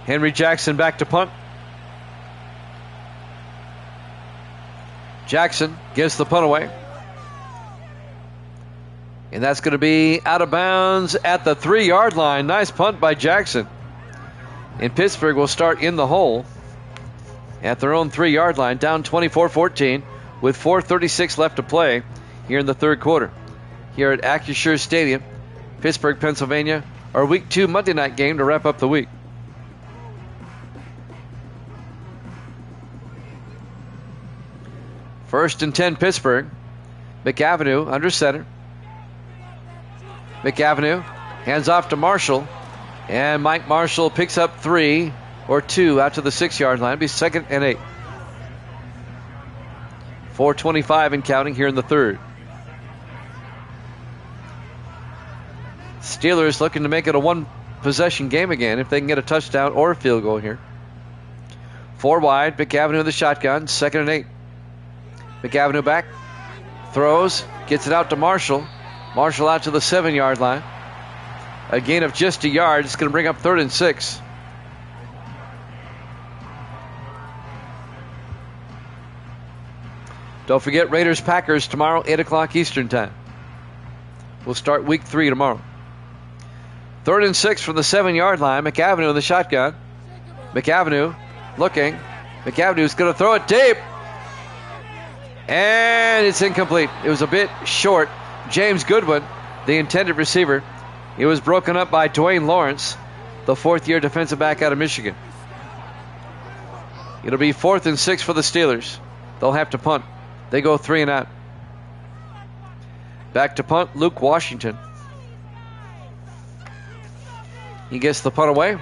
Henry Jackson back to punt. Jackson gives the punt away. And that's going to be out of bounds at the 3-yard line. Nice punt by Jackson. And Pittsburgh will start in the hole at their own 3-yard line, down 24-14 with 4:36 left to play here in the third quarter. Here at Acrisure Stadium, Pittsburgh, Pennsylvania, our Week 2 Monday night game to wrap up the week. First and 10, Pittsburgh. McAvenue under center. McAvenue hands off to Marshall. And Mike Marshall picks up 2 out to the 6-yard line. It'll be 2nd and 8. 4:25 and counting here in the third. Steelers looking to make it a one-possession game again if they can get a touchdown or a field goal here. 4 wide. McAvenue in the shotgun. 2nd and 8. McAvenue back. Throws. Gets it out to Marshall. Marshall out to the 7-yard line. A gain of just a yard. It's going to bring up 3rd and 6. Don't forget Raiders-Packers tomorrow, 8 o'clock Eastern time. We'll start Week 3 tomorrow. 3rd and 6 from the 7-yard line. McAvenue in the shotgun. McAvenue looking. McAvenue's going to throw it deep. And it's incomplete. It was a bit short. James Goodwin, the intended receiver. It was broken up by Dwayne Lawrence, the 4th-year defensive back out of Michigan. It'll be 4th and 6 for the Steelers. They'll have to punt. They go 3 and out. Back to punt, Luke Washington. He gets the punt away.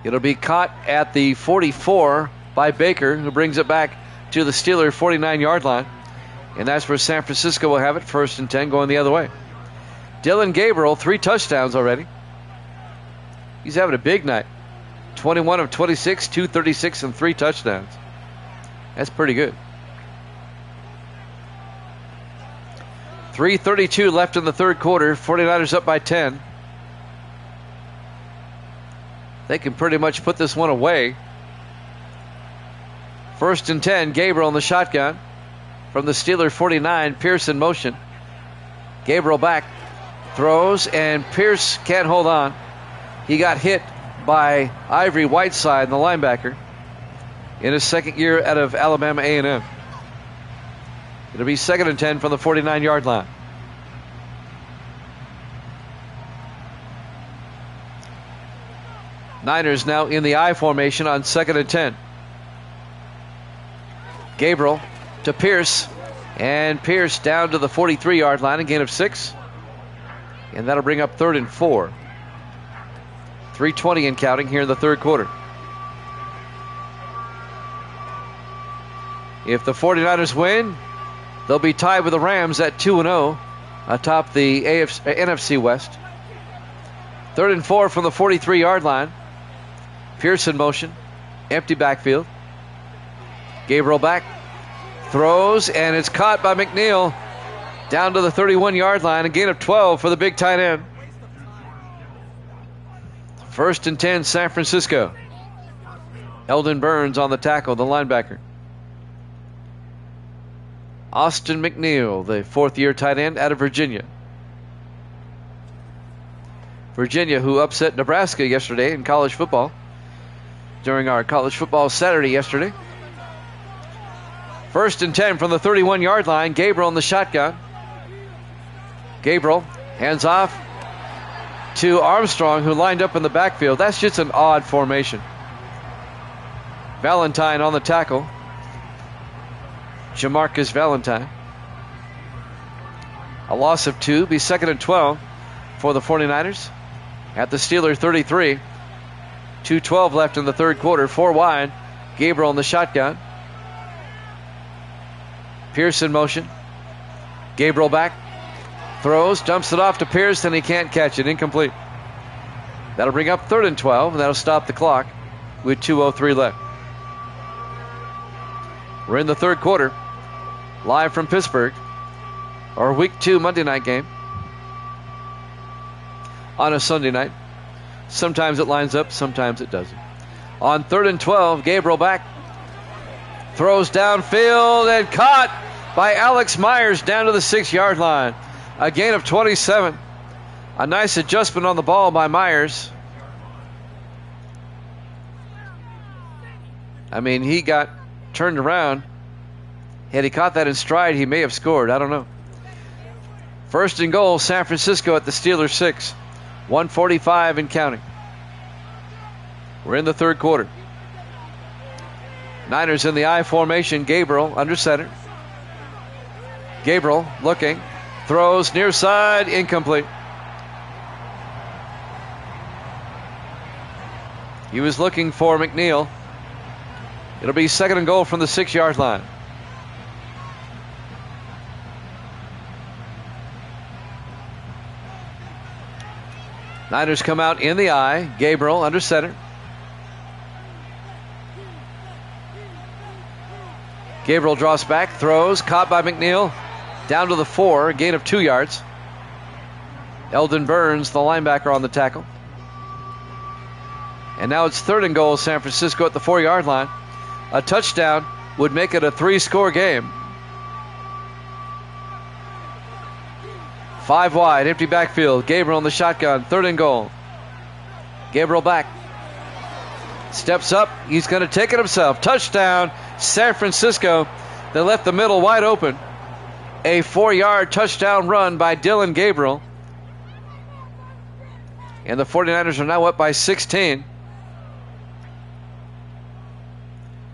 It'll be caught at the 44 by Baker, who brings it back to the Steeler 49-yard line. And that's where San Francisco will have it, 1st and 10 going the other way. Dylan Gabriel, 3 touchdowns already. He's having a big night. 21 of 26, 236, and 3 touchdowns. That's pretty good. 3:32 left in the third quarter. 49ers up by 10. They can pretty much put this one away. 1st and 10, Gabriel in the shotgun. From the Steeler 49, Pierce in motion. Gabriel back. Throws, and Pierce can't hold on. He got hit by Ivory Whiteside, the linebacker, in his 2nd year out of Alabama A&M. It'll be 2nd and 10 from the 49-yard line. Niners now in the I formation on 2nd and 10. Gabriel to Pierce, and Pierce down to the 43-yard line, a gain of 6. And that'll bring up 3rd and 4. 3:20 and counting here in the third quarter. If the 49ers win, they'll be tied with the Rams at 2-0 atop the NFC West. 3rd and 4 from the 43-yard line. Pierce in motion. Empty backfield. Gabriel back. Throws, and it's caught by McNeil down to the 31-yard line. A gain of 12 for the big tight end. 1st and 10, San Francisco. Eldon Burns on the tackle, the linebacker. Austin McNeil, the 4th-year tight end out of Virginia. Virginia, who upset Nebraska yesterday in college football during our college football Saturday yesterday. 1st and 10 from the 31-yard line. Gabriel in the shotgun. Gabriel hands off to Armstrong, who lined up in the backfield. That's just an odd formation. Valentine on the tackle. Jamarcus Valentine. A loss of 2. Be 2nd and 12 for the 49ers at the Steeler 33. 2:12 left in the third quarter. 4 wide. Gabriel in the shotgun. Pierce in motion. Gabriel back. Throws, dumps it off to Pierce, and he can't catch it. Incomplete. That'll bring up 3rd and 12, and that'll stop the clock with 2:03 left. We're in the third quarter. Live from Pittsburgh. Our Week 2 Monday night game. On a Sunday night. Sometimes it lines up, sometimes it doesn't. On 3rd and 12, Gabriel back. Throws downfield and caught by Alex Myers down to the 6-yard line. A gain of 27. A nice adjustment on the ball by Myers. I mean, he got turned around. Had he caught that in stride, he may have scored. I don't know. 1st and goal, San Francisco at the Steelers 6. 1:45 and counting. We're in the third quarter. Niners in the I formation. Gabriel under center. Gabriel looking. Throws near side. Incomplete. He was looking for McNeil. It'll be 2nd and goal from the 6-yard line. Niners come out in the I. Gabriel under center. Gabriel draws back, throws, caught by McNeil. Down to the 4, a gain of 2 yards. Eldon Burns, the linebacker, on the tackle. And now it's 3rd and goal, San Francisco at the 4-yard line. A touchdown would make it a 3-score game. 5 wide, empty backfield. Gabriel in the shotgun, 3rd and goal. Gabriel back. Steps up, he's going to take it himself. Touchdown, San Francisco. They left the middle wide open. A 4-yard touchdown run by Dylan Gabriel. And the 49ers are now up by 16.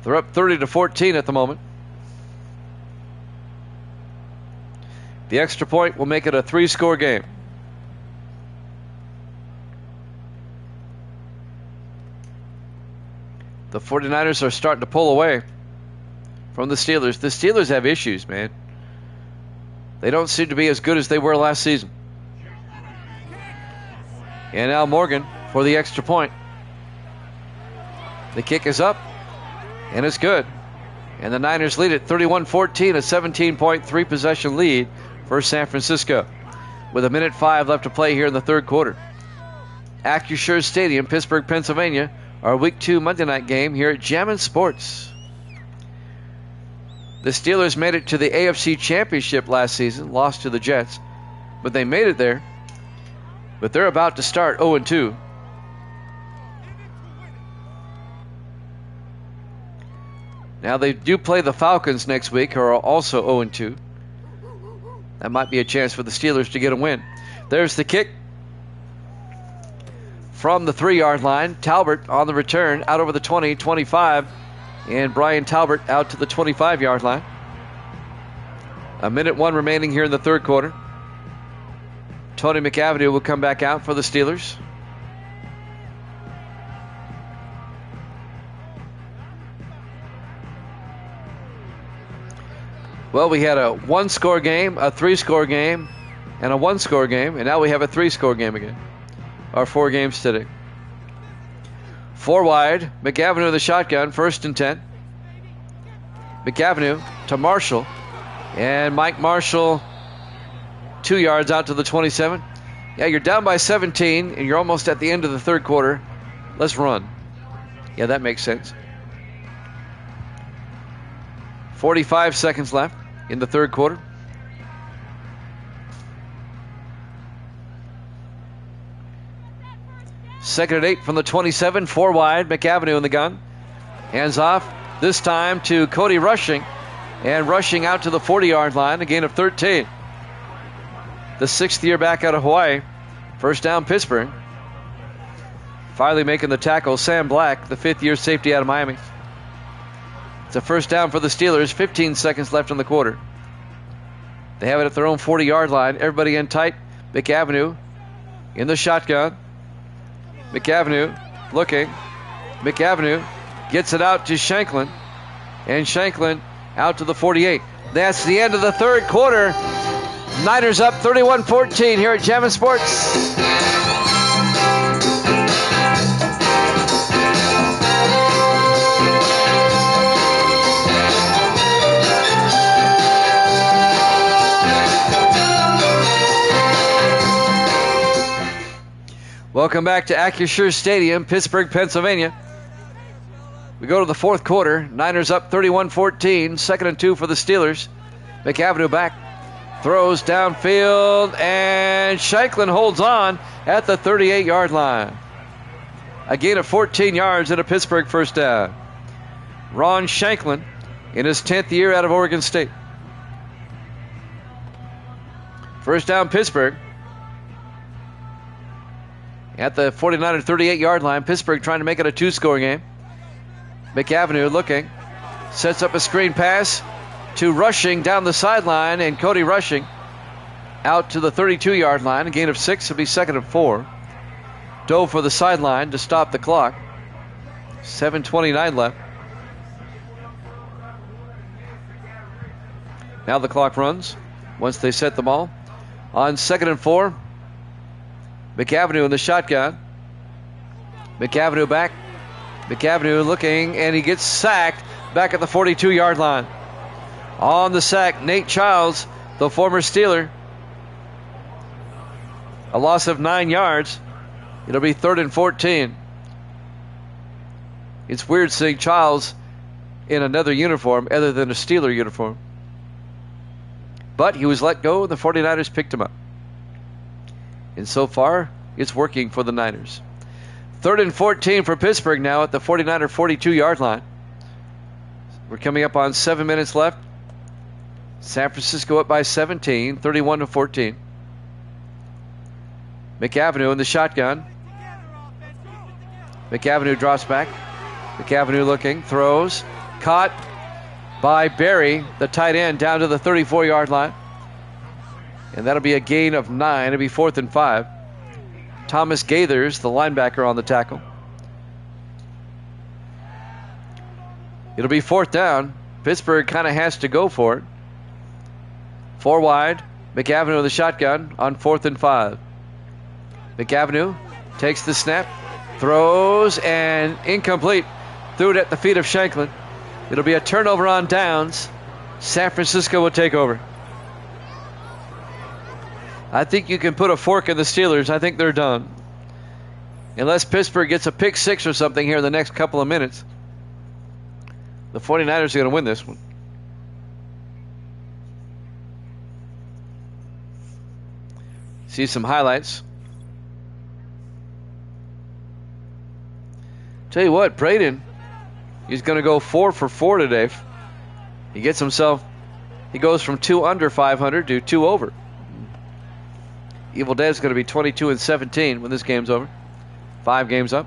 They're up 30-14 at the moment. The extra point will make it a 3-score game. The 49ers are starting to pull away from the Steelers. The Steelers have issues, man. They don't seem to be as good as they were last season. And now Morgan for the extra point. The kick is up, and it's good. And the Niners lead it 31-14, a 17.3 possession lead for San Francisco. With 1:05 left to play here in the third quarter. Acrisure Stadium, Pittsburgh, Pennsylvania. Our Week 2 Monday night game here at Jammin' Sports. The Steelers made it to the AFC Championship last season, lost to the Jets, but they made it there. But they're about to start 0-2. Now they do play the Falcons next week, who are also 0-2. That might be a chance for the Steelers to get a win. There's the kick from the 3-yard line. Talbot on the return, out over the 20, 25. And Brian Talbot out to the 25-yard line. 1:01 remaining here in the third quarter. Tony McAvenue will come back out for the Steelers. Well, we had a 1-score game, a 3-score game, and a 1-score game, and now we have a 3-score game again. Our 4 games today. 4 wide, McAvenue in the shotgun, 1st and 10. McAvenue to Marshall, and Mike Marshall 2 yards out to the 27. Yeah, you're down by 17, and you're almost at the end of the third quarter. Let's run. Yeah, that makes sense. 45 seconds left in the third quarter. Second and 8 from the 27, 4 wide, McAvenue in the gun. Hands off, this time to Cody Rushing. And Rushing out to the 40-yard line, a gain of 13. The 6th year back out of Hawaii. First down, Pittsburgh. Finally making the tackle, Sam Black, the 5th-year safety out of Miami. It's a first down for the Steelers, 15 seconds left in the quarter. They have it at their own 40-yard line. Everybody in tight. McAvenue in the shotgun. McAvenue looking. McAvenue gets it out to Shanklin. And Shanklin out to the 48. That's the end of the third quarter. Niners up 31-14 here at Jammin' Sports. Welcome back to Acrisure Stadium, Pittsburgh, Pennsylvania. We go to the fourth quarter. Niners up 31-14. 2nd and 2 for the Steelers. McAvenue back. Throws downfield, and Shanklin holds on at the 38-yard line. A gain of 14 yards and a Pittsburgh first down. Ron Shanklin in his 10th year out of Oregon State. First down, Pittsburgh. At the 49 or 38-yard line, Pittsburgh trying to make it a two-score game. McAvenue looking, sets up a screen pass to Rushing down the sideline, and Cody Rushing out to the 32-yard line. A gain of 6 will be 2nd and 4. Dove for the sideline to stop the clock. 7:29 left. Now the clock runs once they set the ball. On 2nd and 4, McAvenue in the shotgun. McAvenue back. McAvenue looking, and he gets sacked back at the 42-yard line. On the sack, Nate Childs, the former Steeler. A loss of 9 yards. It'll be 3rd and 14. It's weird seeing Childs in another uniform other than a Steeler uniform. But he was let go, and the 49ers picked him up. And so far, it's working for the Niners. 3rd and 14 for Pittsburgh now at the 49er 42-yard line. We're coming up on 7 minutes left. San Francisco up by 17, 31-14. McAvenue in the shotgun. McAvenue drops back. McAvenue looking, throws, caught by Berry, the tight end, down to the 34-yard line. And that'll be a gain of 9. It'll be 4th and 5. Thomas Gaithers, the linebacker, on the tackle. It'll be 4th down. Pittsburgh kind of has to go for it. 4 wide. McAvenue with the shotgun on 4th and 5. McAvenue takes the snap, throws, and incomplete. Threw it at the feet of Shanklin. It'll be a turnover on downs. San Francisco will take over. I think you can put a fork in the Steelers. I think they're done. Unless Pittsburgh gets a pick 6 or something here in the next couple of minutes, the 49ers are going to win this one. See some highlights. Tell you what, Braden, he's going to go 4 for 4 today. He gets himself, he goes from 2 under 500 to 2 over. Evil Dead's going to be 22-17 when this game's over. 5 games up.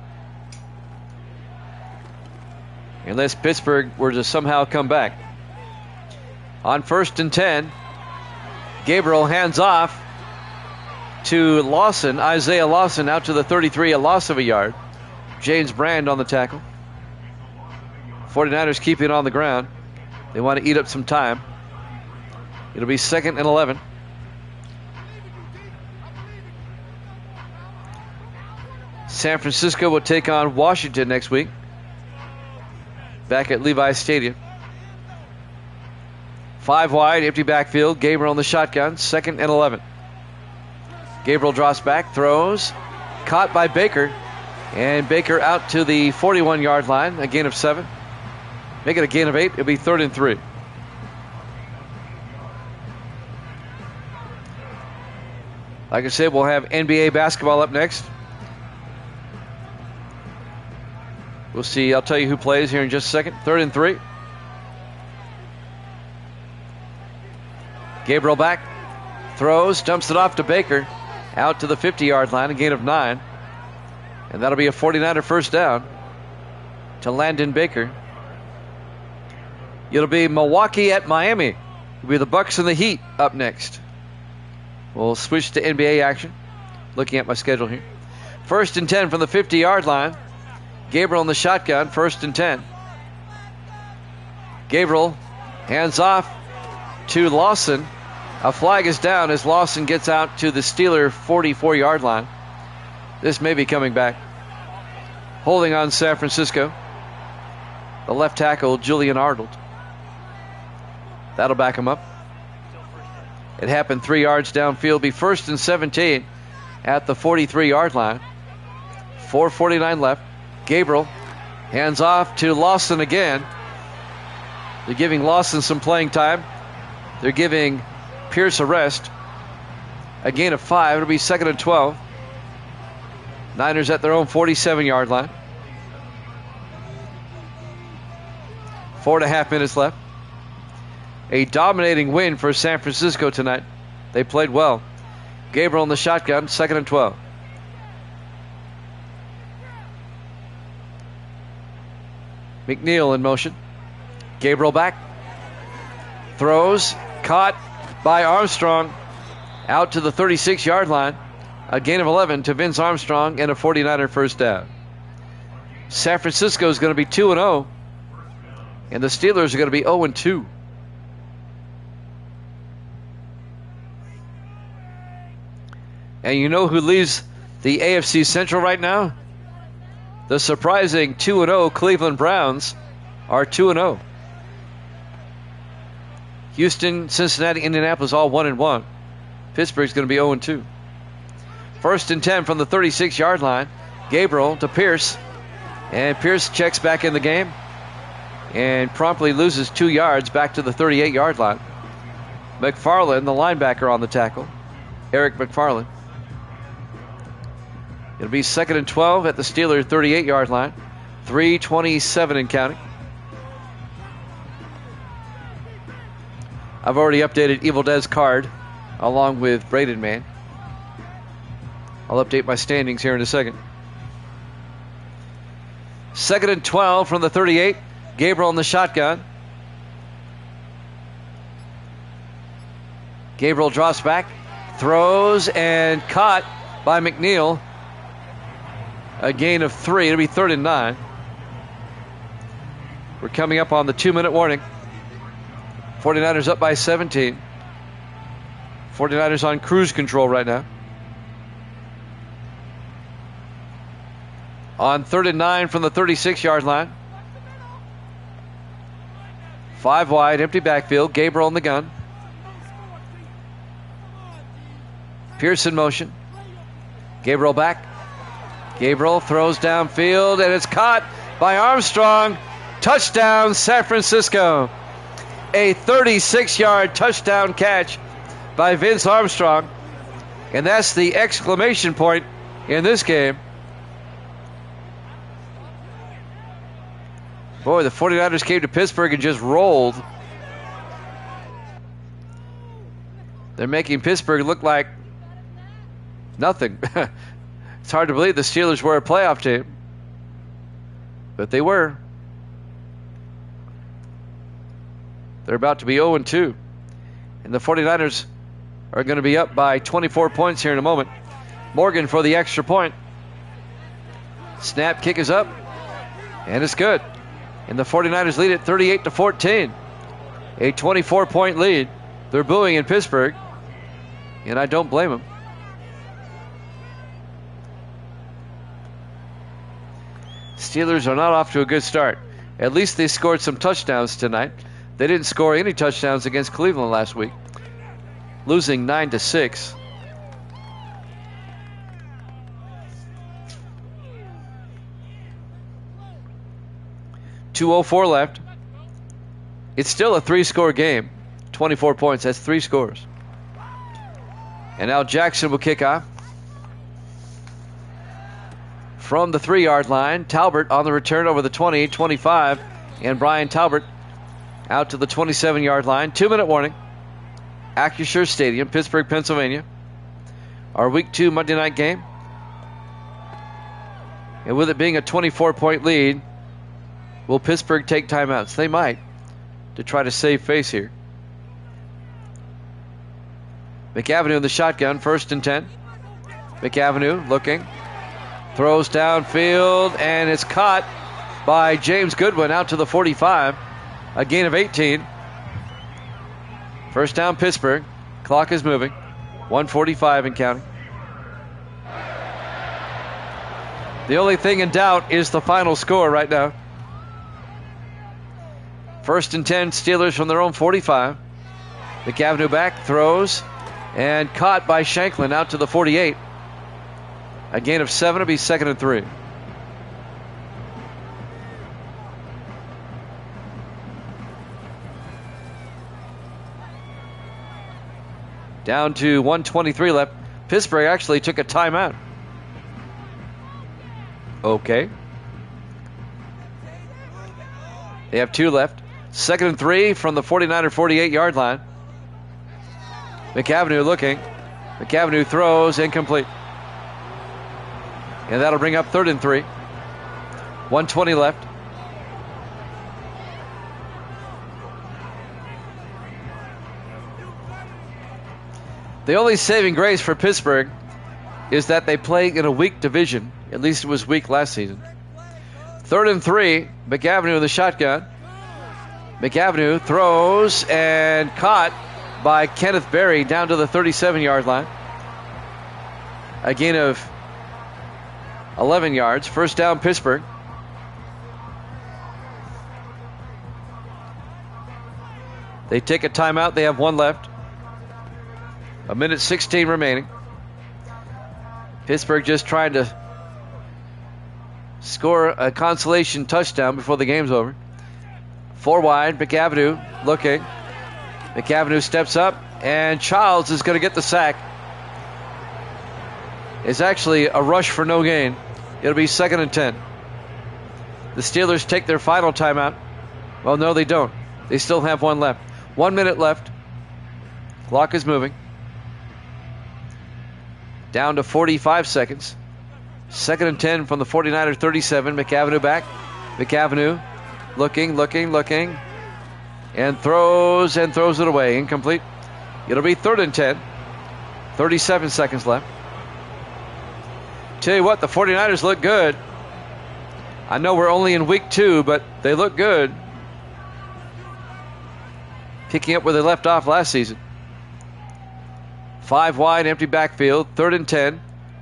Unless Pittsburgh were to somehow come back. On 1st and 10, Gabriel hands off to Lawson, Isaiah Lawson, out to the 33, a loss of a yard. James Brand on the tackle. 49ers keep it on the ground. They want to eat up some time. It'll be 2nd and 11. San Francisco will take on Washington next week, back at Levi Stadium. 5 wide, empty backfield. Gabriel in the shotgun, 2nd and 11. Gabriel drops back, throws, caught by Baker, and Baker out to the 41-yard line, a gain of 7. Make it a gain of 8. It'll be 3rd and 3. Like I said, we'll have NBA basketball up next. We'll see. I'll tell you who plays here in just a second. 3rd and 3. Gabriel back. Throws. Dumps it off to Baker. Out to the 50-yard line. A gain of 9. And that'll be a 49er first down to Landon Baker. It'll be Milwaukee at Miami. It'll be the Bucks and the Heat up next. We'll switch to NBA action. Looking at my schedule here. 1st and 10 from the 50-yard line. Gabriel in the shotgun, 1st and 10. Gabriel hands off to Lawson. A flag is down as Lawson gets out to the Steeler 44-yard line. This may be coming back. Holding on San Francisco. The left tackle, Julian Arnold. That'll back him up. It happened 3 yards downfield. Be 1st and 17 at the 43-yard line. 4:49 left. Gabriel hands off to Lawson again. They're giving Lawson some playing time. They're giving Pierce a rest. A gain of 5. It'll be 2nd and 12. Niners at their own 47-yard line. 4.5 minutes left. A dominating win for San Francisco tonight. They played well. Gabriel in the shotgun, 2nd and 12. McNeil in motion. Gabriel back. Throws. Caught by Armstrong. Out to the 36-yard line. A gain of 11 to Vince Armstrong and a 49er first down. San Francisco is going to be 2-0. And the Steelers are going to be 0-2. And you know who leads the AFC Central right now? The surprising 2-0 Cleveland Browns are 2-0. Houston, Cincinnati, Indianapolis all 1-1. Pittsburgh's going to be 0-2. 1st and 10 from the 36-yard line. Gabriel to Pierce. And Pierce checks back in the game and promptly loses 2 yards back to the 38-yard line. McFarland, the linebacker, on the tackle. Eric McFarland. It'll be 2nd and 12 at the Steelers 38-yard line. 3:27 and counting. I've already updated Evil Dead's card along with Braden Man. I'll update my standings here in a second. 2nd and 12 from the 38. Gabriel in the shotgun. Gabriel drops back, throws, and caught by McNeil. A gain of 3. It'll be 3rd and 9. We're coming up on the 2-minute warning. 49ers up by 17. 49ers on cruise control right now. On 3rd and 9 from the 36-yard line. 5 wide, empty backfield. Gabriel in the gun. Pierce in motion. Gabriel back. Gabriel throws downfield, and it's caught by Armstrong. Touchdown, San Francisco. A 36-yard touchdown catch by Vince Armstrong. And that's the exclamation point in this game. Boy, the 49ers came to Pittsburgh and just rolled. They're making Pittsburgh look like nothing. It's hard to believe the Steelers were a playoff team. But they were. They're about to be 0-2. And the 49ers are going to be up by 24 points here in a moment. Morgan for the extra point. Snap, kick is up. And it's good. And the 49ers lead it 38-14. A 24-point lead. They're booing in Pittsburgh. And I don't blame them. Steelers are not off to a good start. At least they scored some touchdowns tonight. They didn't score any touchdowns against Cleveland last week, losing 9-6. .204 left. It's still a 3-score game. 24 points. That's 3 scores. And now Jackson will kick off. From the 3-yard line, Talbert on the return over the 20, 25, and Brian Talbert out to the 27-yard line. 2-minute warning. Acrisure Stadium, Pittsburgh, Pennsylvania. Our Week 2 Monday night game. And with it being a 24-point lead, will Pittsburgh take timeouts? They might, to try to save face here. McAvenue in the shotgun, 1st and 10. McAvenue looking. Throws downfield, and it's caught by James Goodwin out to the 45. A gain of 18. First down, Pittsburgh. Clock is moving. 1:45 and counting. The only thing in doubt is the final score right now. First and 10, Steelers from their own 45. McAvenue back, throws, and caught by Shanklin out to the 48. A gain of 7, it'll be 2nd and 3. Down to 1:23 left. Pittsburgh actually took a timeout. Okay. They have 2 left. 2nd and 3 from the 49 or 48-yard line. McAvenue looking. McAvenue throws, incomplete. And that'll bring up 3rd and 3. 1:20 left. The only saving grace for Pittsburgh is that they play in a weak division. At least it was weak last season. 3rd and 3, McAvenue in the shotgun. McAvenue throws and caught by Kenneth Berry down to the 37-yard line. A gain of 11 yards. First down, Pittsburgh. They take a timeout. They have 1 left. 1:16 remaining. Pittsburgh just trying to score a consolation touchdown before the game's over. 4 wide, McAvenue looking. McAvenue steps up, and Childs is going to get the sack. It's actually a rush for no gain. It'll be 2nd and 10. The Steelers take their final timeout. Well, no, they don't. They still have 1 left. 1 minute left. Clock is moving. Down to 45 seconds. 2nd and 10 from the 49er 37. McAvenue back. McAvenue looking. And throws it away. Incomplete. It'll be 3rd and 10. 37 seconds left. Tell you what, the 49ers look good. I know we're only in week 2, but they look good. Picking up where they left off last season. 5 wide, empty backfield. 3rd and 10.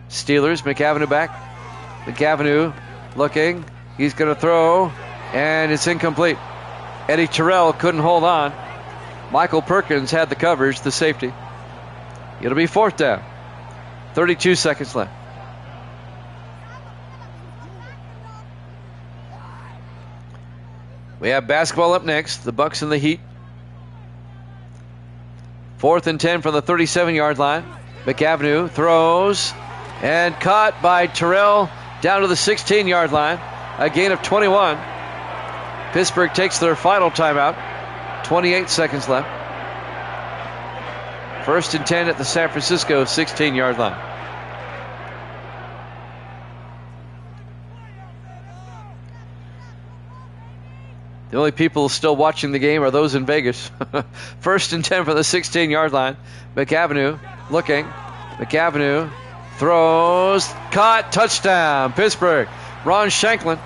Steelers, McAvenue back. McAvenue looking. He's going to throw, and it's incomplete. Eddie Terrell couldn't hold on. Michael Perkins had the coverage, the safety. It'll be 4th down. 32 seconds left. We have basketball up next. The Bucks in the heat. 4th and 10 from the 37-yard line. McAvenue throws and caught by Terrell down to the 16-yard line. A gain of 21. Pittsburgh takes their final timeout. 28 seconds left. 1st and 10 at the San Francisco 16-yard line. The only people still watching the game are those in Vegas. 1st and 10 from the 16-yard line. McAvenue looking. McAvenue throws. Caught. Touchdown. Pittsburgh. Ron Shanklin.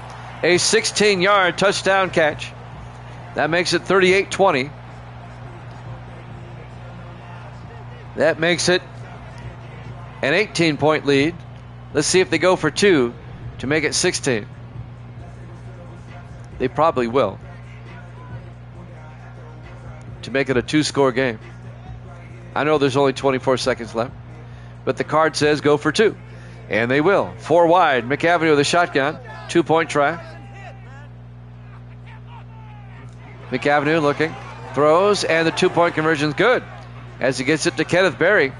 A 16-yard touchdown catch. That makes it 38-20. That makes it an 18-point lead. Let's see if they go for 2 to make it 16. They probably will. To make it a 2-score game. I know there's only 24 seconds left, but the card says go for 2. And they will. 4 wide. McAvenue with a shotgun. 2-point try. McAvenue looking. Throws, and the 2-point conversion's good as he gets it to Kenneth Berry.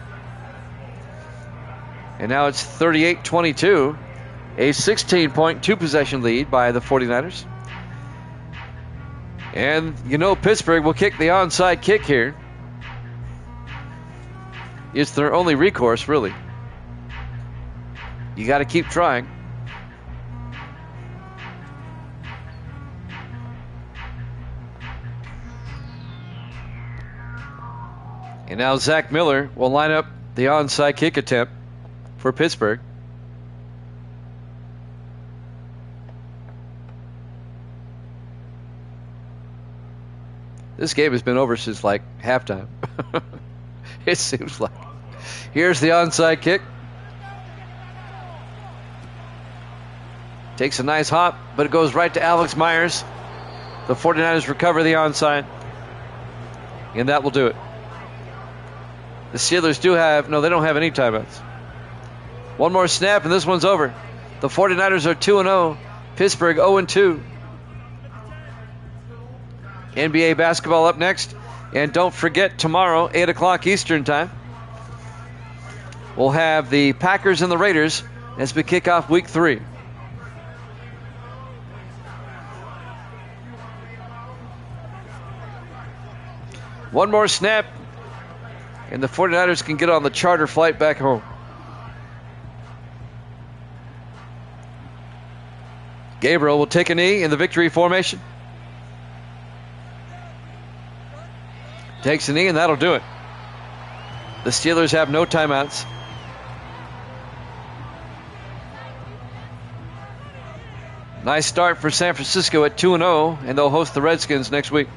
And now it's 38-22. A 16-point 2-possession lead by the 49ers. And you know Pittsburgh will kick the onside kick here. It's their only recourse, really. You got to keep trying. And now Zach Miller will line up the onside kick attempt for Pittsburgh. This game has been over since like halftime. It seems like. Here's the onside kick. Takes a nice hop, but it goes right to Alex Myers. The 49ers recover the onside. And that will do it. The Steelers they don't have any timeouts. One more snap, and this one's over. The 49ers are 2-0. Pittsburgh 0-2. NBA basketball up next. And don't forget, tomorrow, 8 o'clock Eastern time, we'll have the Packers and the Raiders as we kick off Week 3. One more snap, and the 49ers can get on the charter flight back home. Gabriel will take a knee in the victory formation. Takes a knee, and that'll do it. The Steelers have no timeouts. Nice start for San Francisco at 2-0, and they'll host the Redskins next week.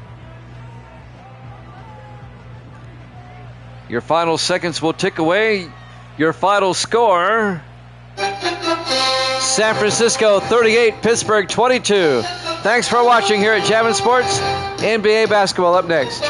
Your final seconds will tick away. Your final score: San Francisco 38, Pittsburgh 22. Thanks for watching here at Jammin' Sports. NBA basketball up next.